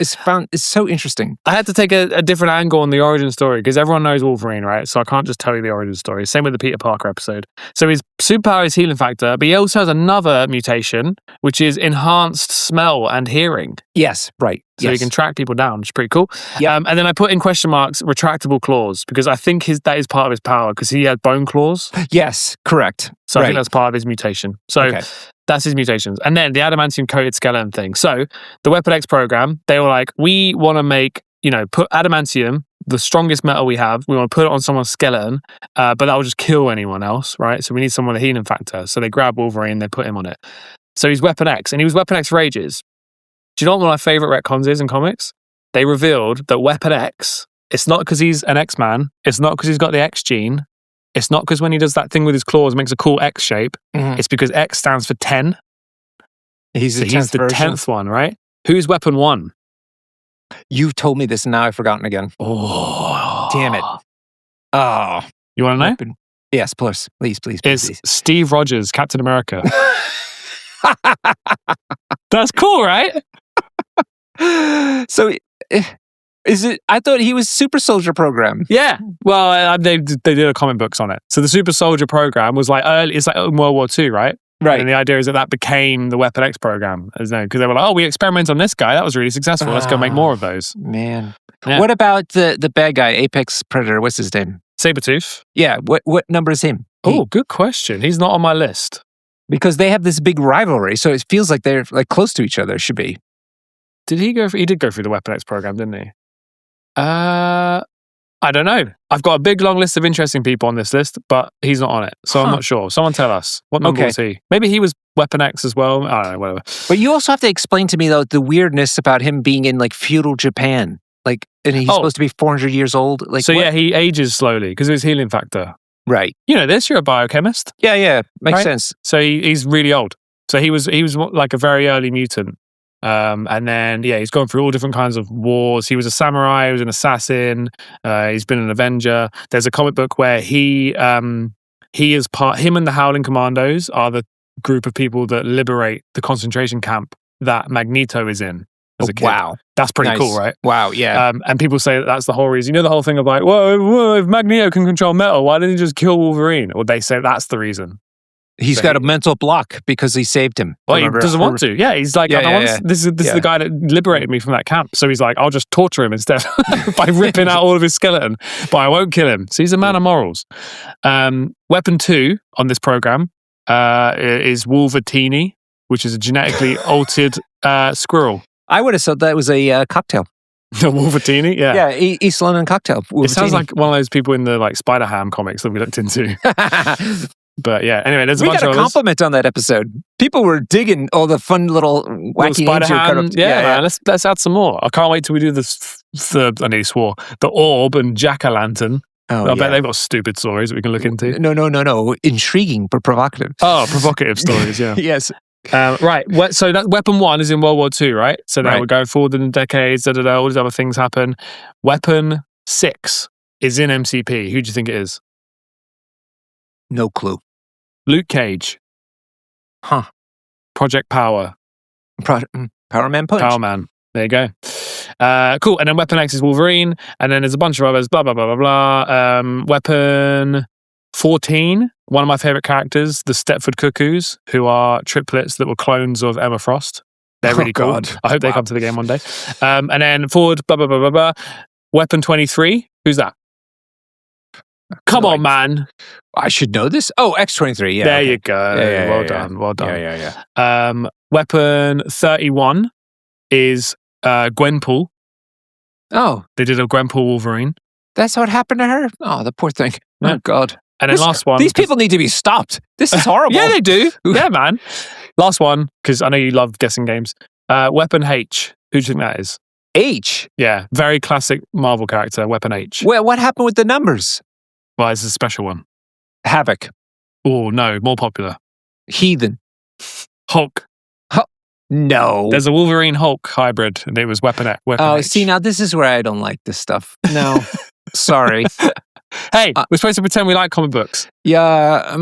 it's so interesting. I had to take a different angle on the origin story because everyone knows Wolverine, right? So I can't just tell you the origin story. Same with the Peter Parker episode. So his superpower is healing factor, but he also has another mutation, which is enhanced smell and hearing. Yes, right. So he can track people down, which is pretty cool. Yep. And then I put in question marks retractable claws because I think that is part of his power because he had bone claws. Yes, correct. So I think that's part of his mutation. So that's his mutations. And then the adamantium coated skeleton thing. So the Weapon X program, they were like, we want to make, put adamantium, the strongest metal we have, we want to put it on someone's skeleton, but that will just kill anyone else, right? So we need someone with a healing factor. So they grab Wolverine, they put him on it. So he's Weapon X, and he was Weapon X for ages. Do you know what one of my favorite retcons is in comics? They revealed that Weapon X, it's not because he's an X-Man, it's not because he's got the X gene, it's not because when he does that thing with his claws, makes a cool X shape, it's because X stands for 10. He's the 10th one, right? Who's Weapon 1? You've told me this and now I've forgotten again. Oh. Damn it. Oh. You want to know? Yes, please. It's Steve Rogers, Captain America. That's cool, right? So, is it? I thought he was Super Soldier Program. Yeah. Well, they did a comic books on it. So the Super Soldier Program was like early. It's like in World War II, right? Right. And the idea is that became the Weapon X program, because they were like, "Oh, we experimented on this guy. That was really successful. Let's go make more of those." Man, what about the bad guy, Apex Predator? What's his name? Sabretooth. Yeah. What number is him? Oh, good question. He's not on my list. Because they have this big rivalry, so it feels like they're like close to each other. Should be. Did he go? He did go through the Weapon X program, didn't he? I I don't know. I've got a big long list of interesting people on this list, but he's not on it. So I'm not sure. Someone tell us. What number was he? Maybe he was Weapon X as well. I don't know, whatever. But you also have to explain to me, though, the weirdness about him being in like feudal Japan. Like, and he's supposed to be 400 years old. Like, so he ages slowly because of his healing factor. Right. You know this, you're a biochemist. Yeah. Makes sense. So he's really old. So he was like a very early mutant. And then, he's gone through all different kinds of wars. He was a samurai, he was an assassin, he's been an Avenger. There's a comic book where him and the Howling Commandos are the group of people that liberate the concentration camp that Magneto is in as a kid. Wow. That's pretty cool, right? Wow, yeah. And people say that's the whole reason. You know the whole thing of like, whoa, if Magneto can control metal, why didn't he just kill Wolverine? Or they say that's the reason. He's got a mental block because he saved him. Well, he doesn't want to. Yeah, he's like, this is the guy that liberated me from that camp. So he's like, I'll just torture him instead by ripping out all of his skeleton, but I won't kill him. So he's a man of morals. Weapon 2 on this program is Wolverine, which is a genetically altered squirrel. I would have said that was a cocktail. The Wolverine? Yeah. Yeah, East London cocktail. It sounds like one of those people in the like Spider-Ham comics that we looked into. But yeah, anyway, there's a bunch of others. We got a compliment on that episode. People were digging all the fun little wacky names you cut up. Yeah. Let's add some more. I can't wait till we do I nearly swore, the Orb and Jack-o'-lantern. I bet they've got stupid stories that we can look into. No. Intriguing but provocative. Oh, provocative stories, yeah. Yes. Right. So that Weapon 1 is in World War II, right? So now we're going forward in the decades, all these other things happen. Weapon 6 is in MCP. Who do you think it is? No clue. Luke Cage. Huh. Project Power. Power Man Punch. Power Man. There you go. Cool. And then Weapon X is Wolverine. And then there's a bunch of others. Blah, blah, blah, blah, blah. Weapon 14. One of my favorite characters, the Stepford Cuckoos, who are triplets that were clones of Emma Frost. They're really cool. I hope they come to the game one day. And then forward, blah, blah, blah, blah, blah. Weapon 23. Who's that? Come on, man. I should know this. Oh, X-23. Yeah. There you go. Well done. Yeah. Weapon 31 is Gwenpool. Oh. They did a Gwenpool Wolverine. That's what happened to her? Oh, the poor thing. Yeah. Oh, God. And then last one. These people need to be stopped. This is horrible. Yeah, they do. Yeah, man. Last one, because I know you love guessing games. Weapon H. Who do you think that is? H? Yeah. Very classic Marvel character, Weapon H. Well, what happened with the numbers? Well, it's a special one. Havoc. Oh, no. More popular. Heathen. Hulk. No. There's a Wolverine Hulk hybrid, and it was Weapon H. See, now this is where I don't like this stuff. No. Sorry. Hey, we're supposed to pretend we like comic books. Yeah.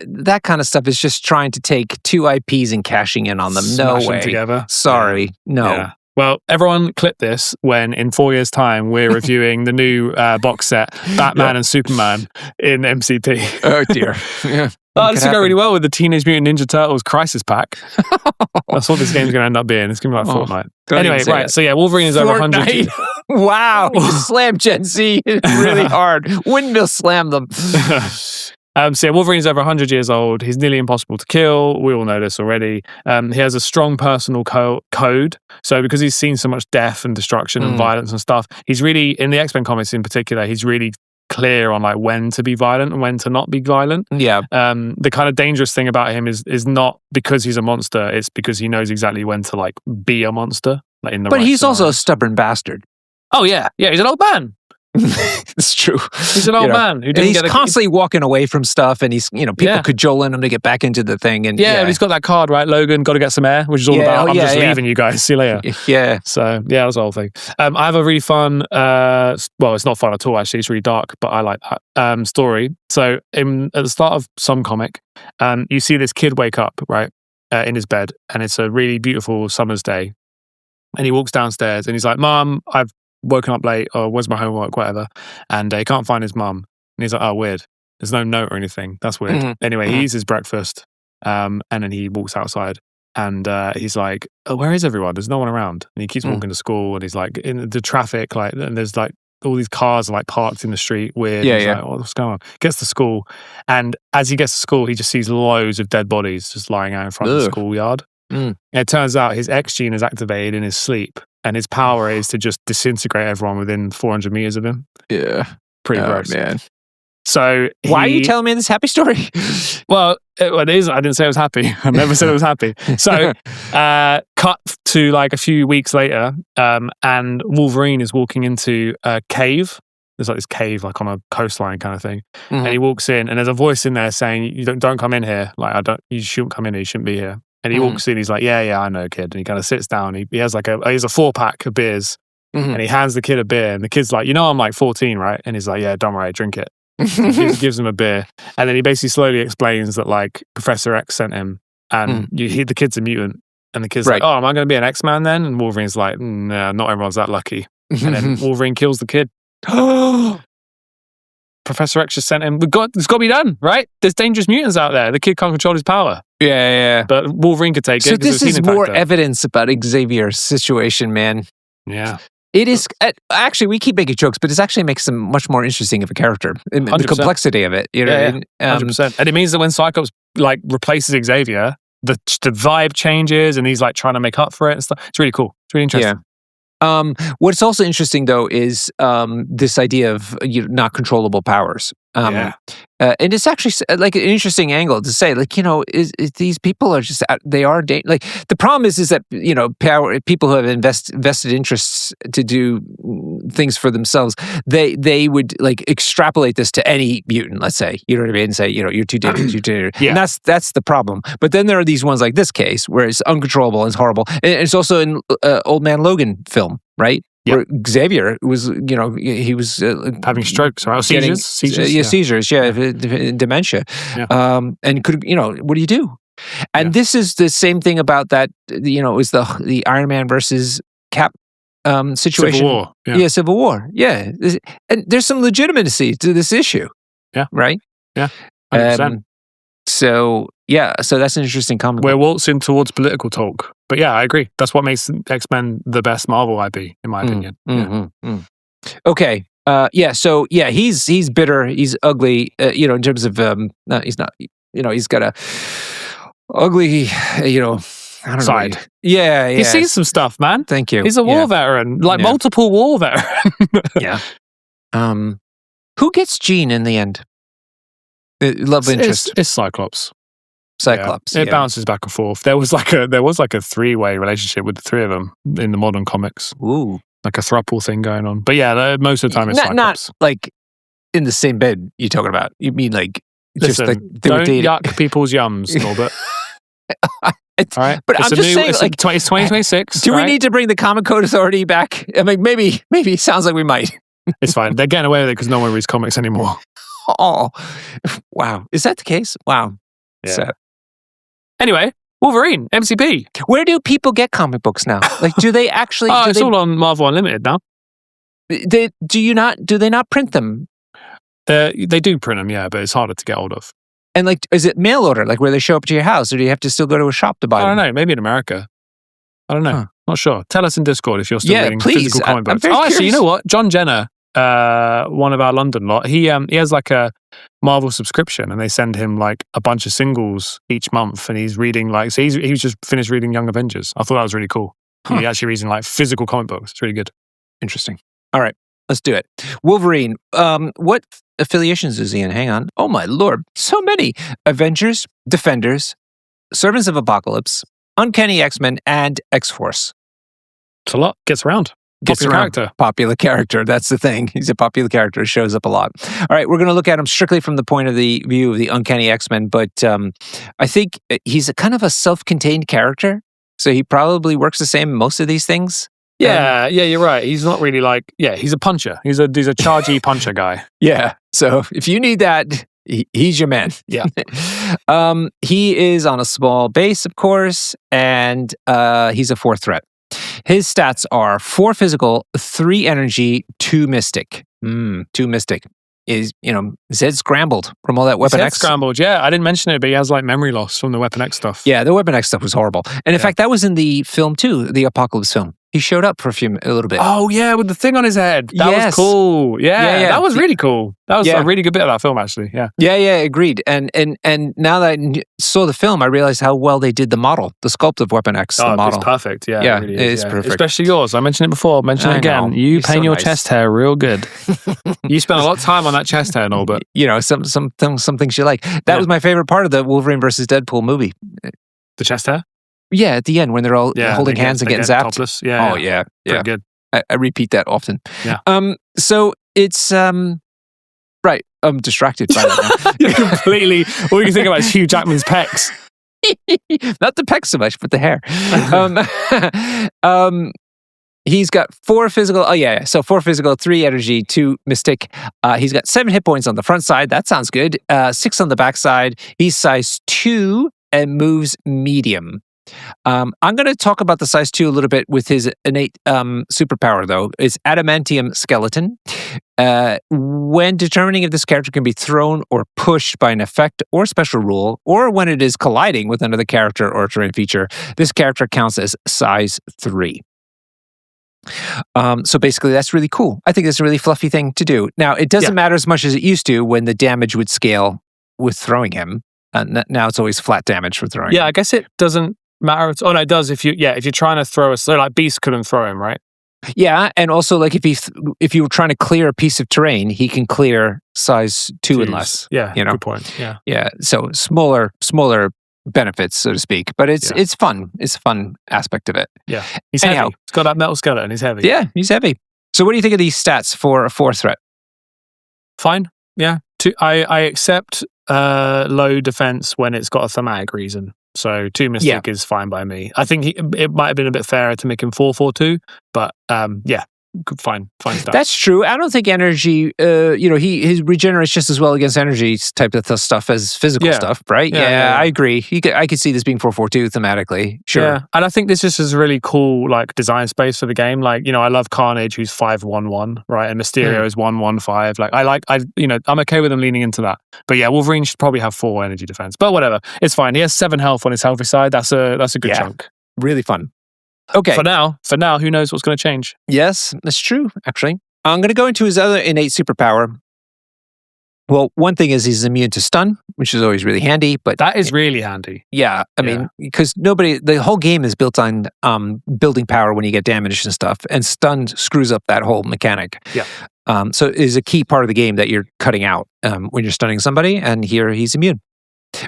That kind of stuff is just trying to take two IPs and cashing in on them. Smash no way. Them together. Sorry. No. Yeah. Well, everyone clip this when in 4 years' time we're reviewing the new box set, Batman and Superman in MCP. Oh, dear. Yeah. Oh, this will go really well with the Teenage Mutant Ninja Turtles Crisis Pack. That's what this game's going to end up being. It's going to be like Fortnite. Anyway, right. So yeah, Wolverine is over 100. Wow. You slam Gen Z really hard. Windmill slam them. So yeah, Wolverine is over 100 years old. He's nearly impossible to kill. We all know this already. He has a strong personal code. So because he's seen so much death and destruction and violence and stuff, he's really, in the X-Men comics in particular, he's really clear on like when to be violent and when to not be violent. Yeah. The kind of dangerous thing about him is not because he's a monster. It's because he knows exactly when to like be a monster. Like in the but right he's scenario. Also a stubborn bastard. Oh yeah. Yeah, he's an old man. It's true. He's an old man who didn't he's constantly walking away from stuff, and he's people cajoling him to get back into the thing. And and he's got that card, right? Logan, got to get some air, which is all about. I'm just leaving you guys. See you later. Yeah. So yeah, that's the whole thing. I have a really fun. Well, it's not fun at all. Actually, it's really dark, but I like that story. So at the start of some comic, you see this kid wake up right in his bed, and it's a really beautiful summer's day, and he walks downstairs, and he's like, "Mom, I've woken up late, or where's my homework, whatever," and he can't find his mum, and he's like, "Oh, weird, there's no note or anything, that's weird." Anyway, he eats his breakfast, and then he walks outside, and he's like, "Oh, where is everyone? There's no one around." And he keeps walking to school, and he's like in the traffic, like, and there's like all these cars are like parked in the street, weird. He's like, "Oh, what's going on?" Gets to school, and as he gets to school, he just sees loads of dead bodies just lying out in front of the schoolyard. And it turns out his X gene is activated in his sleep, and his power is to just disintegrate everyone within 400 meters of him. Yeah. Pretty gross. Man. So why are you telling me this happy story? Well, it is. I didn't say I was happy. I never said I was happy. So cut to like a few weeks later, and Wolverine is walking into a cave. There's like this cave, like on a coastline kind of thing. Mm-hmm. And he walks in, and there's a voice in there saying, "You don't come in here. Like you shouldn't come in here. You shouldn't be here." And he walks in. He's like, "Yeah, I know, kid." And he kind of sits down. He has like he has a 4-pack of beers, and he hands the kid a beer. And the kid's like, I'm like 14, right? And he's like, "Yeah, don't worry, drink it." gives him a beer, and then he basically slowly explains that like Professor X sent him, and the kid's a mutant, and the kid's like, "Oh, am I going to be an X-Man then?" And Wolverine's like, "No, not everyone's that lucky." And then Wolverine kills the kid. Professor X just sent him. It's got to be done, right? There's dangerous mutants out there. The kid can't control his power. Yeah. But Wolverine could take it. So this is more evidence about Xavier's situation, man. Yeah. It is actually. We keep making jokes, but it actually makes him much more interesting of a character. 100%. The complexity of it, 100%. And it means that when Cyclops like replaces Xavier, the vibe changes, and he's like trying to make up for it and stuff. It's really cool. It's really interesting. Yeah. What's also interesting though is this idea of not controllable powers. And it's actually like an interesting angle to say, like, is these people are just they are like the problem is that people who have vested interests to do things for themselves, they would like extrapolate this to any mutant, let's say, you know what I mean, and say, you're too dangerous, you're too dangerous. And that's the problem. But then there are these ones like this case where it's uncontrollable and it's horrible. And it's also in Old Man Logan film, right? Yep. Where Xavier was, he was having strokes, right? Seizures, seizures, dementia, and could, what do you do? And this is the same thing about that, is the Iron Man versus Cap situation. Civil War, Civil War, and there's some legitimacy to this issue, right? 100%. So that's an interesting comment. We're waltzing towards political talk. But yeah, I agree. That's what makes X-Men the best Marvel IP, in my opinion. Okay. So he's bitter. He's ugly. In terms of he's not. He's got a ugly. I don't side. know. Yeah. He's seen some stuff, man. Thank you. He's a war veteran, multiple war veteran. Who gets Jean in the end? Love interest. It's Cyclops. It bounces back and forth. There was like a 3-way relationship with the three of them in the modern comics. Ooh, like a throuple thing going on. But yeah, most of the time it's Cyclops. Not like in the same bed you're talking about. You mean like Listen, just like don't yuck people's yums, Norbert. All right, but I'm just saying, like, it's 2026. Do we need to bring the Comic Code Authority back? I mean, maybe. It sounds like we might. It's fine. They're getting away with it because no one reads comics anymore. Oh, wow! Is that the case? Wow. Yeah. So. Anyway, Wolverine, MCP. Where do people get comic books now? Like, do they actually? It's all on Marvel Unlimited now. Do they not print them? They do print them, yeah, but it's harder to get hold of. And like, is it mail order, like where they show up to your house, or do you have to still go to a shop to buy them? I don't know. Maybe in America. I don't know. Huh. Not sure. Tell us in Discord if you're still reading physical comic books. Actually, you know what? John Jenner, one of our London lot, he has like a Marvel subscription, and they send him like a bunch of singles each month, and he's reading he's just finished reading Young Avengers. I thought that was really cool. Huh. He actually reads like physical comic books. It's really good. Interesting. All right, let's do it. Wolverine. What affiliations is he in? Hang on. Oh my lord, so many: Avengers, Defenders, Servants of Apocalypse, Uncanny X-Men, and X-Force. It's a lot. Gets around. Popular character. That's the thing. He's a popular character. Shows up a lot. All right, we're going to look at him strictly from the point of the view of the Uncanny X-Men, but I think he's a kind of a self-contained character, so he probably works the same in most of these things. Yeah, you're right. He's not really he's a puncher. He's a chargy puncher guy. Yeah. So if you need that, he's your man. Yeah. He is on a small base, of course, and he's a 4th threat. His stats are 4 physical, 3 energy, 2 mystic. 2 mystic. Zed scrambled from all that Weapon X. Scrambled, yeah. I didn't mention it, but he has like memory loss from the Weapon X stuff. Yeah, the Weapon X stuff was horrible. And in fact, that was in the film too, the Apocalypse film. He showed up for a little bit. Oh yeah, with the thing on his head. That was cool. Yeah, that was really cool. That was a really good bit of that film, actually. Yeah. Yeah, agreed. And now that I saw the film, I realized how well they did the model, the sculpt of Weapon X. The model. It's perfect. Yeah, yeah, it really it is perfect. Especially yours. I mentioned it before. Mention it again. You paint your chest hair real good. You spent a lot of time on that chest hair, Norbert. Some things you like. That was my favorite part of the Wolverine versus Deadpool movie. The chest hair. Yeah, at the end when they're all holding hands and getting zapped. Topless. Yeah. Pretty good. I repeat that often. Yeah. So it's right. I'm distracted by that now. You're completely. All you can think about is Hugh Jackman's pecs. Not the pecs so much, but the hair. He's got 4 physical. So 4 physical, 3 energy, 2 mystic. He's got 7 hit points on the front side. That sounds good. 6 on the back side. He's size 2 and moves medium. I'm going to talk about the size 2 a little bit with his innate superpower, though. It's adamantium skeleton. When determining if this character can be thrown or pushed by an effect or special rule, or when it is colliding with another character or terrain feature, this character counts as size 3. So basically, that's really cool. I think it's a really fluffy thing to do. Now, it doesn't matter as much as it used to when the damage would scale with throwing him. Now it's always flat damage for throwing him. I guess it doesn't matter. Oh no, it does if you're trying to throw like Beast couldn't throw him, right? Yeah, and also like if you were trying to clear a piece of terrain, he can clear size 2 and less. Yeah, good point. Yeah. So smaller benefits, so to speak, but it's fun. It's a fun aspect of it. Yeah, he's heavy. He's got that metal skeleton. He's heavy. Yeah, he's heavy. So what do you think of these stats for a 4 threat? Fine. Yeah. I accept low defense when it's got a thematic reason. So 2 mystic is fine by me. I think it might have been a bit fairer to make him 4/4/2, but fine stuff. That's true. I don't think energy. He regenerates just as well against energy type of stuff as physical stuff, right? Yeah, I agree. I could see this being 4/4/2 thematically. Sure. Yeah, and I think this just is a really cool design space for the game. I love Carnage, who's 5/1/1, right, and Mysterio is 1/1/5. I'm okay with them leaning into that. But yeah, Wolverine should probably have 4 energy defense. But whatever, it's fine. He has 7 health on his healthy side. That's a good chunk. Really fun. Okay. For now, who knows what's going to change? Yes, that's true, actually. I'm going to go into his other innate superpower. Well, one thing is he's immune to stun, which is always really handy. But that is really handy. Yeah, I mean, because the whole game is built on building power when you get damaged and stuff, and stun screws up that whole mechanic. Yeah. So it is a key part of the game that you're cutting out when you're stunning somebody, and here he's immune.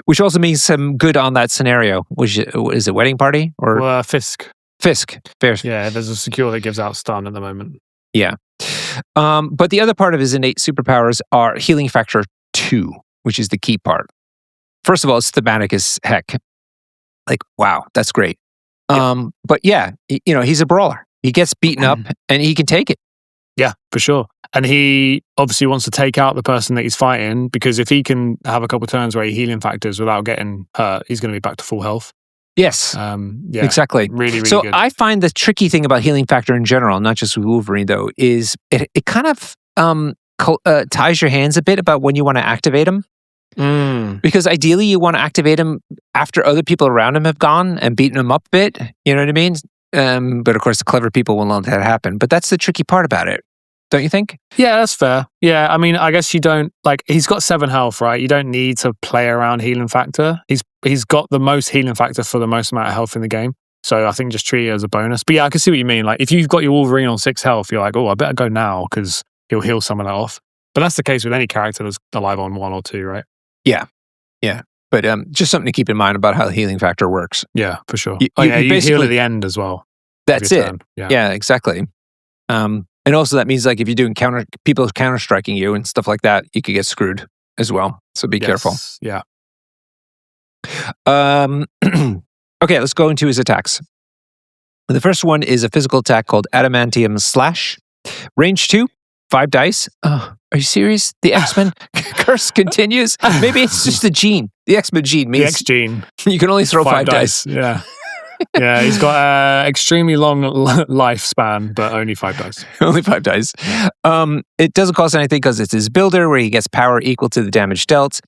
Which also means some good on that scenario. Which is it, wedding party or Fisk? Fisk. Fair. Yeah, there's a secure that gives out stun at the moment. Yeah. But the other part of his innate superpowers are healing factor 2, which is the key part. First of all, it's thematic as heck. Wow, that's great. But yeah, he's a brawler. He gets beaten up and he can take it. Yeah, for sure. And he obviously wants to take out the person that he's fighting, because if he can have a couple of turns where he healing factors without getting hurt, he's going to be back to full health. Yes, exactly. Really so good. I find the tricky thing about healing factor in general, not just with Wolverine though, is it kind of ties your hands a bit about when you want to activate him. Because ideally you want to activate him after other people around him have gone and beaten him up a bit. You know what I mean? But of course the clever people will not let that happen. But that's the tricky part about it. Don't you think? Yeah, that's fair. Yeah, I mean, I guess you don't he's got 7 health, right? You don't need to play around healing factor. He's got the most healing factor for the most amount of health in the game. So I think just treat it as a bonus. But yeah, I can see what you mean. If you've got your Wolverine on 6 health, you're like, oh, I better go now because he'll heal some of that off. But that's the case with any character that's alive on 1 or 2, right? Yeah. But just something to keep in mind about how the healing factor works. Yeah, for sure. You heal at the end as well. That's it. Yeah, exactly. And also that means if you're doing people counter-striking you and stuff like that, you could get screwed as well. So be careful. Yeah. Okay, let's go into his attacks. The first one is a physical attack called Adamantium Slash. Range 2, 5 dice. Oh, are you serious? The X-Men curse continues? Maybe it's just the gene. The X-Men gene means... The X gene. You can only throw 5 dice. Yeah. Yeah, he's got an extremely long lifespan, but only 5 dice. Only 5 dice. It doesn't cost anything because it's his builder where he gets power equal to the damage dealt.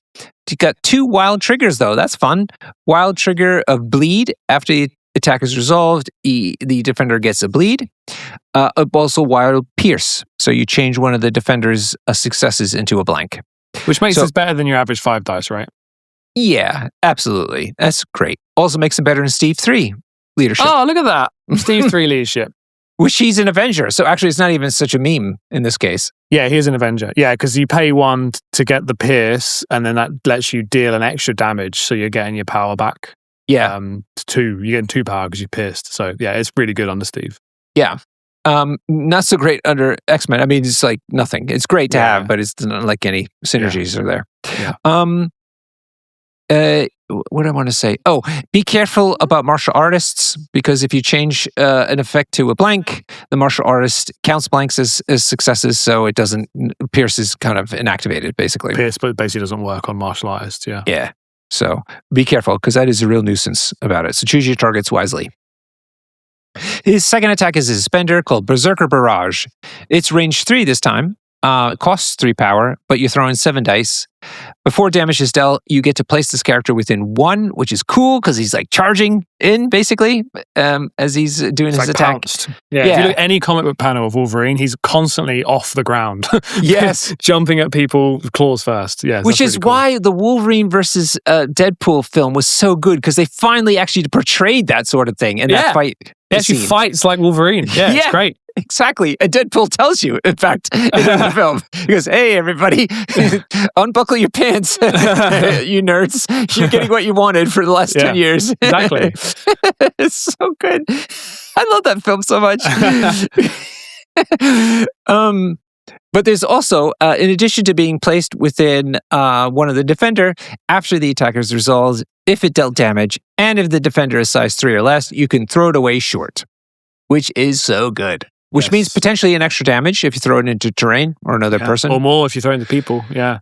He got 2 wild triggers though. That's fun. Wild trigger of bleed after attack is resolved, the defender gets a bleed. Also wild pierce. So you change one of the defender's successes into a blank. Which makes this better than your average 5 dice, right? Yeah, absolutely. That's great. Also makes him better in Steve 3 leadership. Oh, look at that. Steve 3 leadership. Which he's an Avenger. So actually it's not even such a meme in this case. Yeah, he's an Avenger. Yeah, because you pay 1 to get the pierce, and then that lets you deal an extra damage, so you're getting your power back. Yeah. 2. You're getting 2 power because you pierced. So yeah, it's really good under Steve. Yeah. Not so great under X-Men. I mean, it's like nothing. It's great to have, but it's not like any synergies are there. Yeah. What do I want to say? Oh, be careful about martial artists, because if you change an effect to a blank, the martial artist counts blanks as successes, so it doesn't. Pierce is kind of inactivated, basically. Pierce basically doesn't work on martial artists, yeah. Yeah. So be careful, because that is a real nuisance about it. So choose your targets wisely. His second attack is a suspender called Berserker Barrage. It's range 3 this time. It costs 3 power, but you're throwing 7 dice. Before damage is dealt, you get to place this character within 1, which is cool because he's like charging in, basically, as he's doing his attack. Pounced. Yeah, if you look at any comic book panel of Wolverine, he's constantly off the ground. Yes. Jumping at people, claws first. Yeah, which is really cool. Why the Wolverine versus Deadpool film was so good, because they finally actually portrayed that sort of thing in that fight. He actually fights like Wolverine. Yeah, it's great. Exactly. And Deadpool tells you, in fact, in the film. He goes, hey, everybody, unbuckle your pants, you nerds. You're getting what you wanted for the last 10 years. Exactly. It's so good. I love that film so much. But there's also, in addition to being placed within one of the defender, after the attacker is resolved, if it dealt damage, and if the defender is size 3 or less, you can throw it away short, which is so good. Which means potentially an extra damage if you throw it into terrain or another person. Or more if you throw it into people, Yeah,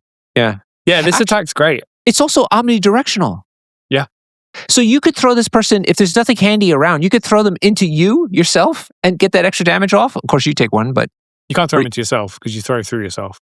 this attack's great. It's also omnidirectional. Yeah. So you could throw this person, if there's nothing handy around, you could throw them into you, yourself, and get that extra damage off. Of course, you take 1, but... You can't throw them into yourself because you throw through yourself.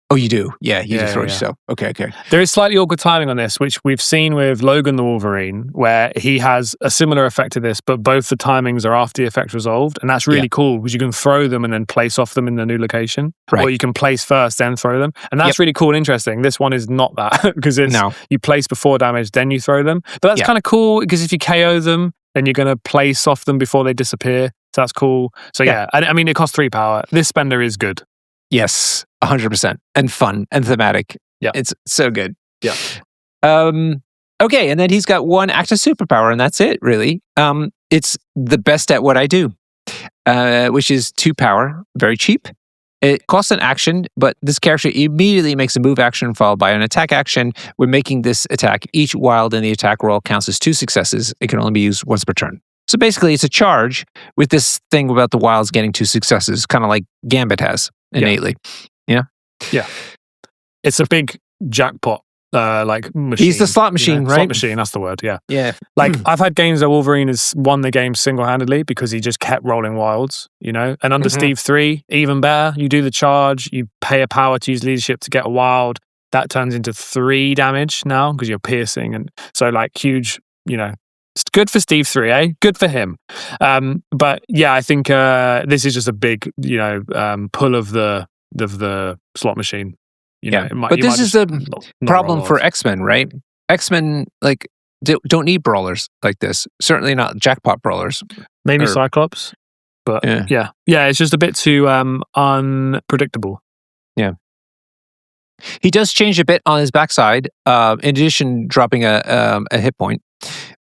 Oh, you do? Yeah, you do throw it yourself. Okay. There is slightly awkward timing on this, which we've seen with Logan the Wolverine, where he has a similar effect to this, but both the timings are after the effect resolved. And that's really cool because you can throw them and then place off them in the new location. Right. Or you can place first, then throw them. And that's really cool and interesting. This one is not that because it's you place before damage, then you throw them. But that's kind of cool because if you KO them, then you're going to place off them before they disappear. So that's cool. So I mean, it costs 3 power. This spender is good. Yes, 100%. And fun and thematic. Yeah. It's so good. Yeah. Okay, and then he's got 1 active superpower, and that's it, really. It's the best at what I do, which is 2 power, very cheap. It costs an action, but this character immediately makes a move action followed by an attack action. When making this attack, each wild in the attack roll counts as 2 successes. It can only be used once per turn. So basically, it's a charge with this thing about the wilds getting 2 successes, kind of like Gambit has innately. Yeah. It's a big jackpot, machine. He's the slot machine, right? Slot machine, that's the word, yeah. Yeah. I've had games where Wolverine has won the game single-handedly because he just kept rolling wilds, And under Steve 3, even better. You do the charge, you pay a power to use leadership to get a wild. That turns into 3 damage now because you're piercing. And so, huge, It's good for Steve 3, eh? Good for him. But yeah, I think this is just a big, pull of the slot machine. But this is the problem for X-Men, right? X-Men don't need brawlers like this. Certainly not jackpot brawlers. Maybe Cyclops, but yeah, it's just a bit too unpredictable. Yeah. He does change a bit on his backside. In addition, dropping a hit point.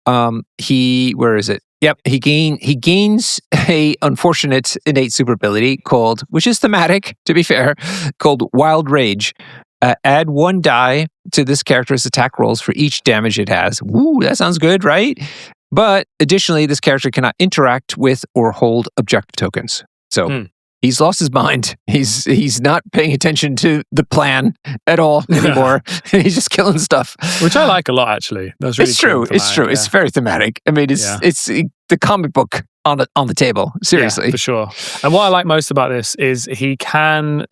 Where is it? Yep, he gains a unfortunate innate super ability which is thematic, to be fair, called Wild Rage. Add 1 die to this character's attack rolls for each damage it has. Woo, that sounds good, right? But additionally, this character cannot interact with or hold objective tokens. So he's lost his mind. He's not paying attention to the plan at all anymore. He's just killing stuff, which I like a lot. Actually, that's really true. It's true. Yeah. It's very thematic. I mean, it's the comic book on the table. Seriously, for sure. And what I like most about this is he can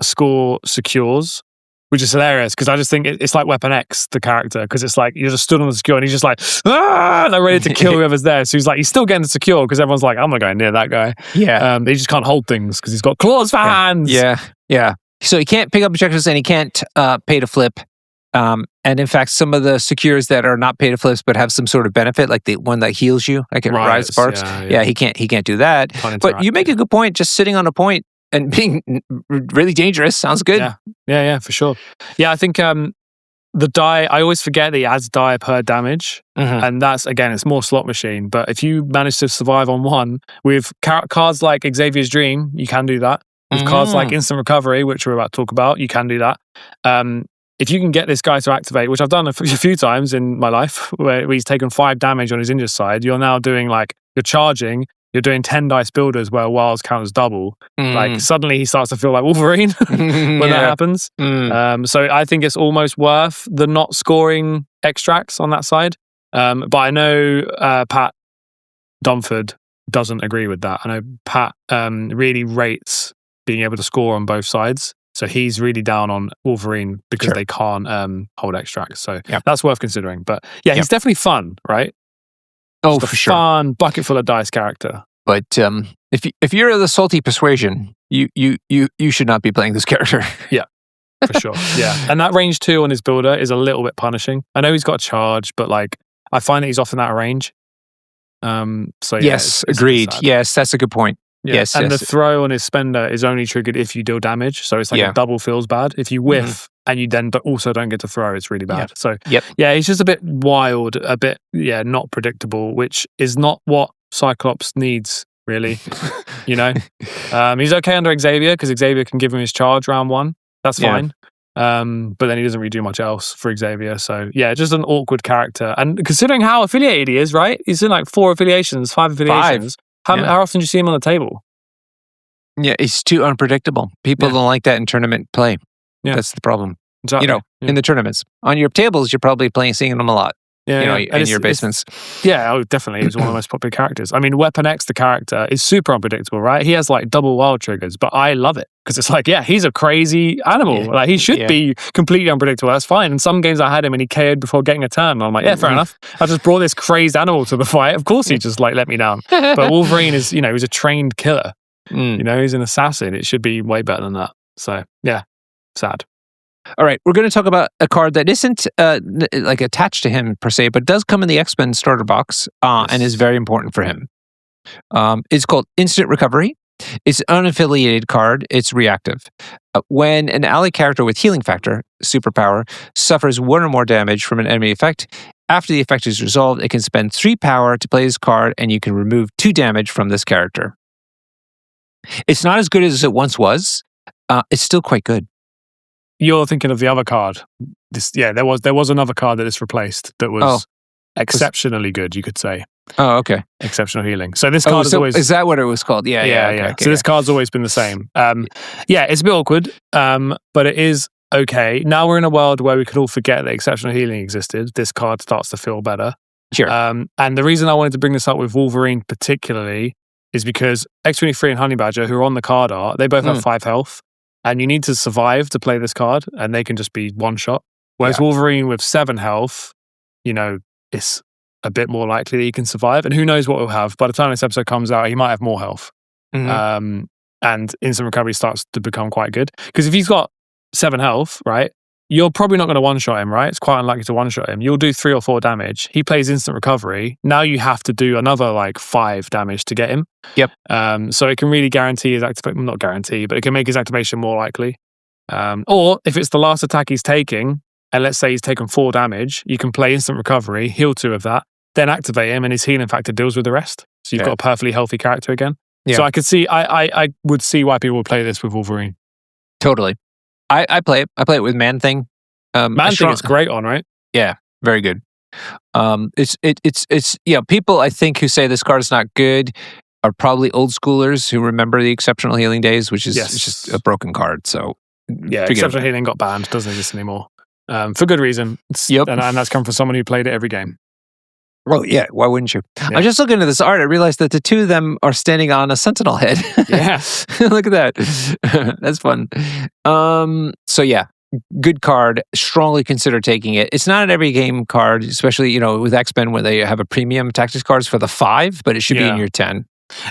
score secures, which is hilarious because I just think it's like Weapon X, the character, because it's like you're just stood on the secure and he's just like, they're ready to kill whoever's there. So he's still getting the secure because everyone's like, I'm not going near that guy. Yeah. He just can't hold things because he's got claws for hands. Yeah. So he can't pick up objectives and he can't pay to flip. And in fact, some of the secures that are not pay to flips but have some sort of benefit, like the one that heals you, like it rise sparks. Yeah, he can't do that. But you make a good point. Just sitting on a point and being really dangerous sounds good. Yeah, for sure. Yeah, I think the die, I always forget that he adds die per damage. And that's, again, it's more slot machine. But if you manage to survive on one with cards like Xavier's Dream, you can do that. With cards like Instant Recovery, which we're about to talk about, you can do that. If you can get this guy to activate, which I've done a few times in my life, where he's taken 5 damage on his injured side, you're now doing you're charging, you're doing 10 dice builders where wilds count as double. Suddenly he starts to feel like Wolverine when that happens. So I think it's almost worth the not scoring extracts on that side. But I know Pat Dunford doesn't agree with that. I know Pat really rates being able to score on both sides. So he's really down on Wolverine because they can't hold extracts. So that's worth considering. But he's definitely fun, right? Oh, for sure. Fun, bucket full of dice character. But if you're of the salty persuasion, you should not be playing this character. Yeah, for sure. Yeah, and that range 2 on his builder is a little bit punishing. I know he's got a charge, but I find that he's often out of range. So yes, agreed. Yes, that's a good point. Yeah. Yes, and the throw on his spender is only triggered if you deal damage. So it's a double feels bad. If you whiff and you then also don't get to throw, it's really bad. So he's just a bit wild, a bit, not predictable, which is not what Cyclops needs, really. He's okay under Xavier because Xavier can give him his charge round 1. That's fine. But then he doesn't really do much else for Xavier. So just an awkward character. And considering how affiliated he is, right? He's in 4 affiliations, 5 affiliations. How often do you see him on the table? Yeah, he's too unpredictable. People don't like that in tournament play. Yeah. That's the problem. Exactly. In the tournaments. On your tables, you're probably seeing them a lot. In your basements. Definitely. He's one of the most popular characters. I mean, Weapon X, the character, is super unpredictable, right? He has double wild triggers, but I love it because it's he's a crazy animal. He should be completely unpredictable. That's fine. In some games I had him and he KO'd before getting a turn. And I'm fair enough. I just brought this crazed animal to the fight. Of course he just let me down. But Wolverine is, he's a trained killer. He's an assassin. It should be way better than that. So, sad. All right, we're going to talk about a card that isn't attached to him per se, but does come in the X-Men starter box and is very important for him. It's called Instant Recovery. It's an unaffiliated card. It's reactive. When an ally character with healing factor, superpower, suffers 1 or more damage from an enemy effect, after the effect is resolved, it can spend 3 power to play this card, and you can remove 2 damage from this character. It's not as good as it once was. It's still quite good. You're thinking of the other card. There was another card that is replaced that was exceptionally good, you could say. Oh, okay. Exceptional healing. So this card is always... Is that what it was called? Yeah. Okay, so this card's always been the same. It's a bit awkward, but it is okay. Now we're in a world where we could all forget that exceptional healing existed. This card starts to feel better. Sure. And the reason I wanted to bring this up with Wolverine particularly is because X-23 and Honey Badger, who are on the card art, they both have 5 health. And you need to survive to play this card, and they can just be one shot. Whereas Wolverine with 7 health, it's a bit more likely that he can survive. And who knows what he'll have. By the time this episode comes out, he might have more health. And instant recovery starts to become quite good. Because if he's got 7 health, right, you're probably not going to one-shot him, right? It's quite unlikely to one-shot him. You'll do 3 or 4 damage. He plays instant recovery. Now you have to do another 5 damage to get him. Yep. So it can really guarantee his activation. Not guarantee, but it can make his activation more likely. Or if it's the last attack he's taking, and let's say he's taken 4 damage, you can play instant recovery, heal 2 of that, then activate him, and his healing factor deals with the rest. So you've got a perfectly healthy character again. Yeah. So I could see, I would see why people would play this with Wolverine. Totally. I play it. I play it with Man-Thing. Man-Thing is great on, right? Yeah, very good. It's people I think who say this card is not good are probably old schoolers who remember the exceptional healing days, which is it's just a broken card. So exceptional healing got banned, doesn't exist anymore. For good reason. And that's come from someone who played it every game. Well, yeah, why wouldn't you? Yeah. I was just looking at this art, I realized that the 2 of them are standing on a sentinel head. Yeah. Look at that. That's fun. So good card. Strongly consider taking it. It's not an every game card, especially with X-Men where they have a premium tactics cards for the 5, but it should be in your 10.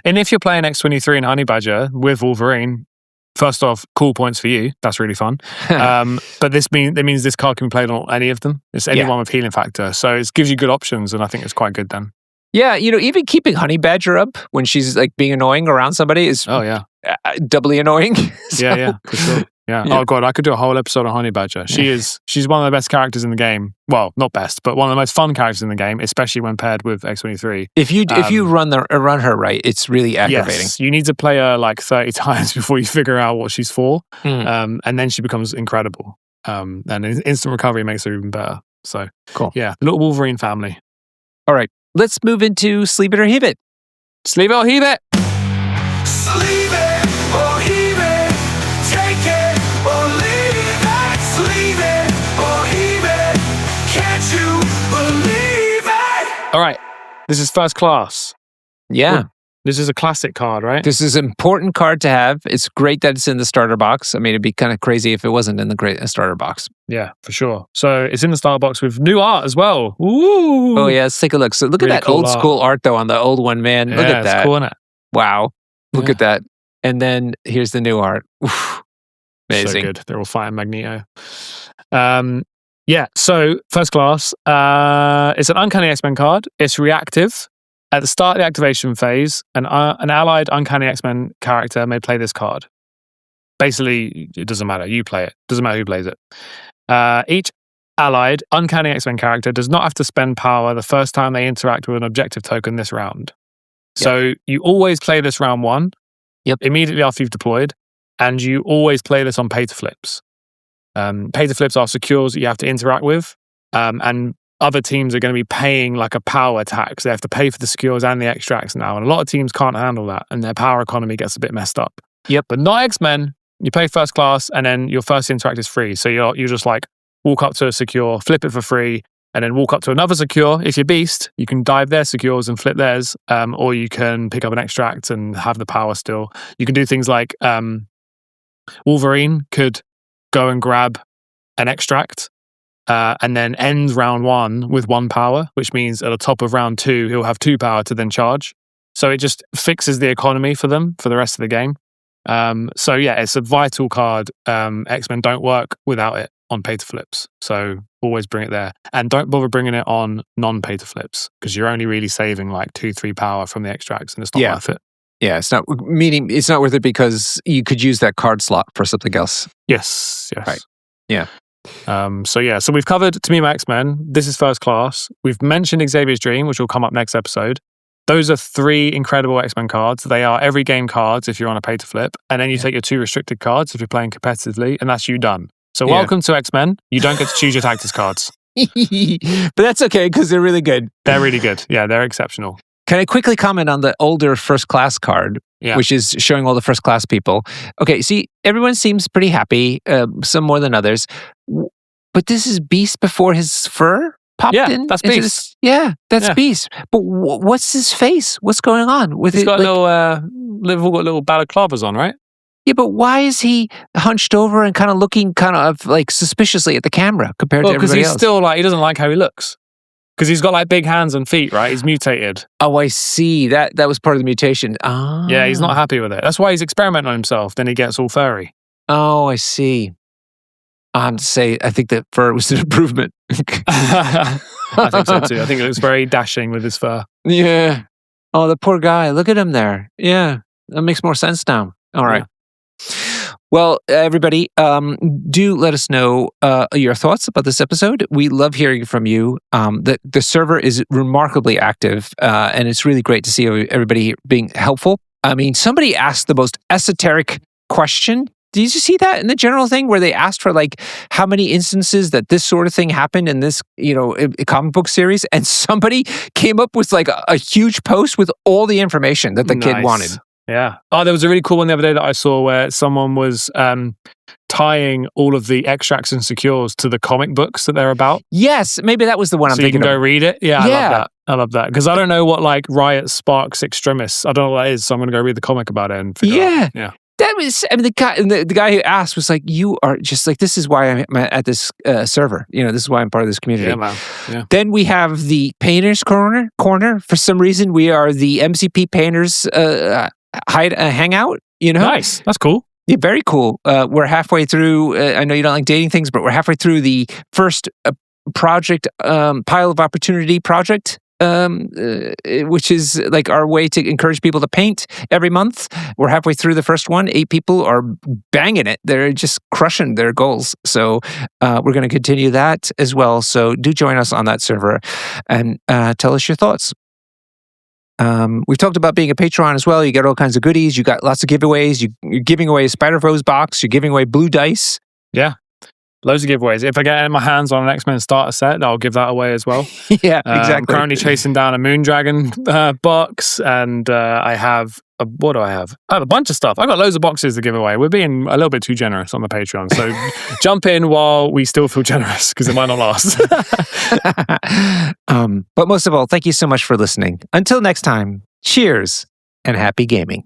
And if you're playing X-23 and Honey Badger with Wolverine, first off, cool points for you. That's really fun. But that means this card can be played on any of them. It's anyone with healing factor. So it gives you good options, and I think it's quite good then. Yeah, even keeping Honey Badger up when she's like being annoying around somebody is doubly annoying. So. Yeah, for sure. Yeah. Oh god, I could do a whole episode on Honey Badger. She's one of the best characters in the game. Well, not best, but one of the most fun characters in the game, especially when paired with X-23. If you run her right, it's really aggravating. Yes, you need to play her like 30 times before you figure out what she's for, and then she becomes incredible. And instant recovery makes her even better. So cool. Yeah, little Wolverine family. All right, let's move into Sleeve It or Heave It. Sleeve it or heave it. Sleeve it or heave it. Take it or leave it. Sleeve it or heave it. Can't you believe it? All right, this is First Class. Yeah. Well, this is a classic card, right? This is an important card to have. It's great that it's in the starter box. I mean, it'd be kind of crazy if it wasn't in the starter box. Yeah, for sure. So it's in the starter box with new art as well. Ooh. Oh yeah, let's take a look. So look Really at that cool old school art though on the old one, man. Yeah, Look at that. It's cool, isn't it? Wow. Look at that. And then here's the new art. Oof. Amazing. So good. They're all fighting Magneto. So First Class. It's an Uncanny X-Men card. It's reactive. At the start of the activation phase, an allied Uncanny X-Men character may play this card. Basically, it doesn't matter. You play it. Doesn't matter who plays it. Each allied Uncanny X-Men character does not have to spend power the first time they interact with an objective token this round. Yep. So you always play this round 1, immediately after you've deployed, and you always play this on pay to flips. Pay to flips are secures that you have to interact with, and other teams are going to be paying like a power tax. They have to pay for the secures and the extracts now, and a lot of teams can't handle that, and their power economy gets a bit messed up. Yep. But not X-Men. You pay First Class, and then your first interact is free. So you just like walk up to a secure, flip it for free, and then walk up to another secure. If you're Beast, you can dive their secures and flip theirs, or you can pick up an extract and have the power still. You can do things like Wolverine could go and grab an extract and then end round 1 with 1 power, which means at the top of round 2, he'll have 2 power to then charge. So it just fixes the economy for them for the rest of the game. So yeah, it's a vital card. X-Men don't work without it on pay to flips. So always bring it there, and don't bother bringing it on non-pay to flips because you're only really saving like 2-3 power from the extracts, and it's not worth it. Yeah, it's not worth it because you could use that card slot for something else. Yes. Right. Yeah. So we've covered To Me My X-Men. This is First Class. We've mentioned Xavier's Dream, which will come up next episode. Those are 3 incredible X-Men cards. They are every game cards if you're on a pay to flip, and then you take your 2 restricted cards if you're playing competitively, and that's you done. So welcome to X-Men. You don't get to choose your tactics cards. But that's okay because they're really good. They're really good. Yeah, they're exceptional. Can I quickly comment on the older First Class card, which is showing all the First Class people? Okay, see, everyone seems pretty happy, some more than others. But this is Beast before his fur popped in? That's Beast. That's Beast. But what's his face? What's going on with He's it? got little balaclavas on, right? Yeah, but why is he hunched over and kind of looking kind of like suspiciously at the camera compared to everybody else? Because he's still like, he doesn't like how he looks. Because he's got like big hands and feet, right? He's mutated. Oh, I see. That was part of the mutation. Ah. Yeah, he's not happy with it. That's why he's experimenting on himself. Then he gets all furry. Oh, I see. I think that fur was an improvement. I think so too. I think it looks very dashing with his fur. Yeah. Oh, the poor guy. Look at him there. Yeah. That makes more sense now. All right. Well, everybody, do let us know your thoughts about this episode. We love hearing from you. The server is remarkably active, and it's really great to see everybody being helpful. I mean, somebody asked the most esoteric question. Did you see that in the general thing where they asked for like how many instances that this sort of thing happened in this, comic book series? And somebody came up with like a huge post with all the information that the kid wanted. Yeah. Oh, there was a really cool one the other day that I saw where someone was tying all of the extracts and secures to the comic books that they're about. Yes, maybe that was the one I'm thinking of. So you can go read it. Yeah, I love that. Because I don't know what like Riot Sparks Extremis, I don't know what that is, so I'm going to go read the comic about it and figure out. Yeah. That was, I mean, the guy who asked was like, you are just like, this is why I'm at this server. This is why I'm part of this community. Yeah, man. Yeah. Then we have the Painters Corner. For some reason, we are the MCP Painters hangout. Nice. That's cool. Yeah, very cool. We're halfway through. I know you don't like dating things, but we're halfway through the first project, Pile of Opportunity project. Which is like our way to encourage people to paint every month. We're halfway through the first one. 8 people are banging it. They're just crushing their goals. So we're going to continue that as well. So do join us on that server and tell us your thoughts. We've talked about being a Patreon as well. You get all kinds of goodies. You got lots of giveaways. You're giving away a Spider-Rose box. You're giving away blue dice. Yeah. Loads of giveaways. If I get my hands on an X-Men starter set, I'll give that away as well. Yeah, exactly. I'm currently chasing down a Moondragon box, and I have what do I have? I have a bunch of stuff. I've got loads of boxes to give away. We're being a little bit too generous on the Patreon, so jump in while we still feel generous, because it might not last. But most of all, thank you so much for listening. Until next time, cheers and happy gaming.